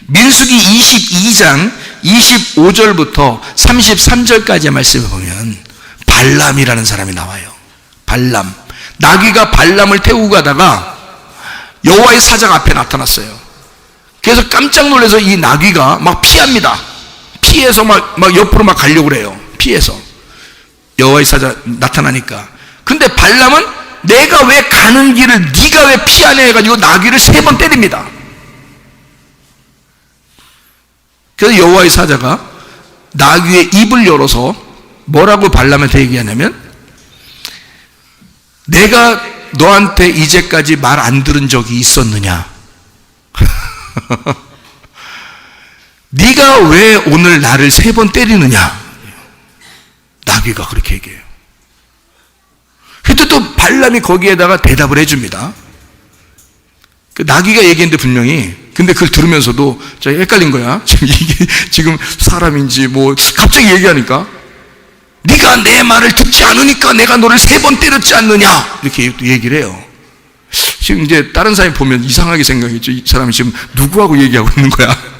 민수기 22장 25절부터 33절까지의 말씀을 보면 발람이라는 사람이 나와요. 발람. 나귀가 발람을 태우고 가다가 여호와의 사자가 앞에 나타났어요. 그래서 깜짝 놀라서 이 나귀가 막 피합니다. 피해서 막 옆으로 막 가려고 그래요. 피해서. 여호와의 사자 나타나니까. 근데 발람은 내가 왜 가는 길을 네가 왜 피하냐 해가지고 나귀를 3번 때립니다. 그래서 여호와의 사자가 나귀의 입을 열어서 뭐라고 발람한테 얘기하냐면, 내가 너한테 이제까지 말 안 들은 적이 있었느냐? 네가 왜 오늘 나를 3번 때리느냐? 나귀가 그렇게 얘기해요. 그때 또 발람이 거기에다가 대답을 해줍니다. 그 나귀가 얘기했는데 분명히, 근데 그걸 들으면서도 제가 헷갈린 거야. 지금 이게 지금 사람인지 뭐 갑자기 얘기하니까, 네가 내 말을 듣지 않으니까 내가 너를 3번 때렸지 않느냐? 이렇게 얘기를 해요. 지금 이제 다른 사람이 보면 이상하게 생각했죠. 이 사람이 지금 누구하고 얘기하고 있는 거야?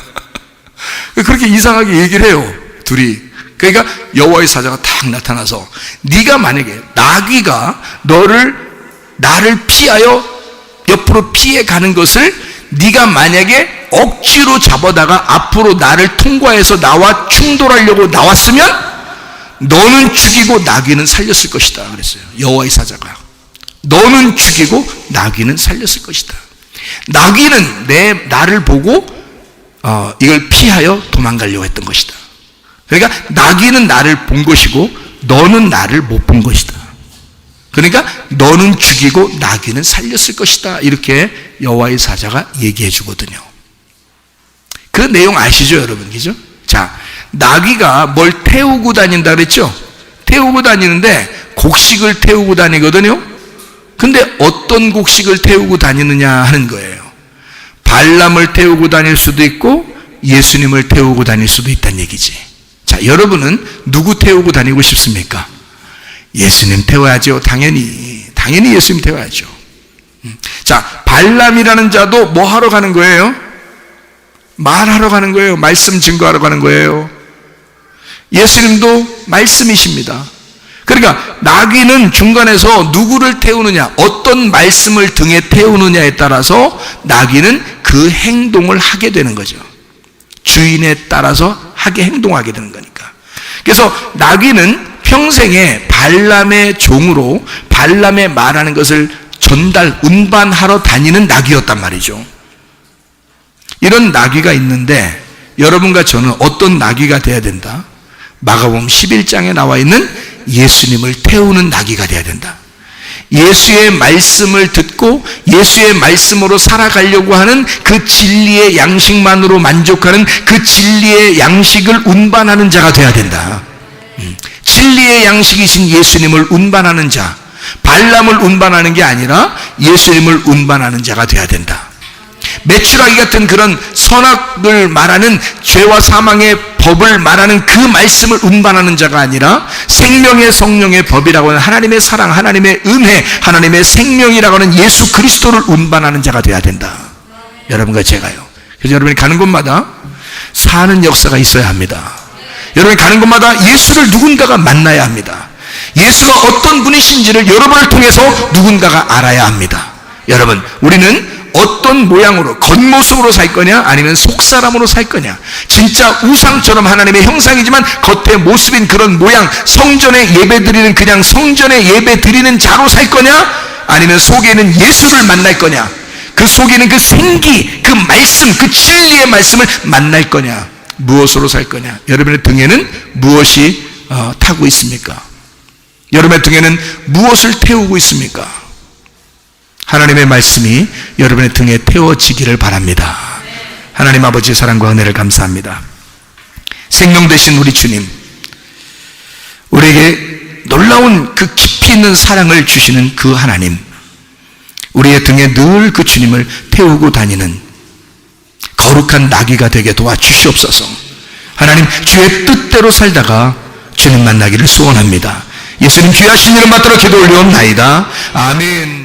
그렇게 이상하게 얘기를 해요, 둘이. 그러니까 여호와의 사자가 딱 나타나서, 네가 만약에 나귀가 나를 피하여 옆으로 피해 가는 것을 네가 만약에 억지로 잡아다가 앞으로 나를 통과해서 나와 충돌하려고 나왔으면 너는 죽이고 나귀는 살렸을 것이다 그랬어요. 여호와의 사자가 너는 죽이고 나귀는 살렸을 것이다. 나귀는 나를 보고 이걸 피하여 도망가려고 했던 것이다. 그러니까 나귀는 나를 본 것이고 너는 나를 못 본 것이다. 그러니까 너는 죽이고 나귀는 살렸을 것이다. 이렇게 여호와의 사자가 얘기해 주거든요. 그 내용 아시죠, 여러분? 그죠? 자, 나귀가 뭘 태우고 다닌다 그랬죠? 태우고 다니는데 곡식을 태우고 다니거든요. 근데 어떤 곡식을 태우고 다니느냐 하는 거예요. 발람을 태우고 다닐 수도 있고 예수님을 태우고 다닐 수도 있다는 얘기지. 자, 여러분은 누구 태우고 다니고 싶습니까? 예수님 태워야죠. 당연히 예수님 태워야죠. 자, 발람이라는 자도 뭐 하러 가는 거예요? 말하러 가는 거예요. 말씀 증거하러 가는 거예요. 예수님도 말씀이십니다. 그러니까 나귀는 중간에서 누구를 태우느냐, 어떤 말씀을 등에 태우느냐에 따라서 나귀는 그 행동을 하게 되는 거죠. 주인에 따라서 행동하게 되는 거니까. 그래서 나귀는 평생에 발람의 종으로 발람의 말하는 것을 운반하러 다니는 나귀였단 말이죠. 이런 나귀가 있는데 여러분과 저는 어떤 나귀가 돼야 된다? 마가복음 11장에 나와 있는 예수님을 태우는 나귀가 돼야 된다. 예수의 말씀을 듣고 예수의 말씀으로 살아가려고 하는 그 진리의 양식만으로 만족하는 그 진리의 양식을 운반하는 자가 돼야 된다. 진리의 양식이신 예수님을 운반하는 자, 발람을 운반하는 게 아니라 예수님을 운반하는 자가 돼야 된다. 메추라기 같은 그런 선악을 말하는 죄와 사망의 법을 말하는 그 말씀을 운반하는 자가 아니라 생명의 성령의 법이라고 하는 하나님의 사랑, 하나님의 은혜, 하나님의 생명이라고 하는 예수 그리스도를 운반하는 자가 돼야 된다. 여러분과 제가요. 그래서 여러분이 가는 곳마다 사는 역사가 있어야 합니다. 여러분이 가는 곳마다 예수를 누군가가 만나야 합니다. 예수가 어떤 분이신지를 여러분을 통해서 누군가가 알아야 합니다. 여러분, 우리는 어떤 모양으로, 겉모습으로 살 거냐, 아니면 속사람으로 살 거냐, 진짜 우상처럼 하나님의 형상이지만 겉의 모습인 그런 모양, 성전에 예배 드리는 그냥 성전에 예배 드리는 자로 살 거냐, 아니면 속에는 예수를 만날 거냐, 그 속에는 그 생기, 그 말씀, 그 진리의 말씀을 만날 거냐, 무엇으로 살 거냐. 여러분의 등에는 무엇이 타고 있습니까? 여러분의 등에는 무엇을 태우고 있습니까? 하나님의 말씀이 여러분의 등에 태워지기를 바랍니다. 하나님 아버지의 사랑과 은혜를 감사합니다. 생명 되신 우리 주님, 우리에게 놀라운 그 깊이 있는 사랑을 주시는 그 하나님, 우리의 등에 늘 그 주님을 태우고 다니는 거룩한 나귀가 되게 도와주시옵소서. 하나님, 주의 뜻대로 살다가 주님 만나기를 소원합니다. 예수님 주의 하신 이름 받들어 기도 올리옵나이다. 아멘.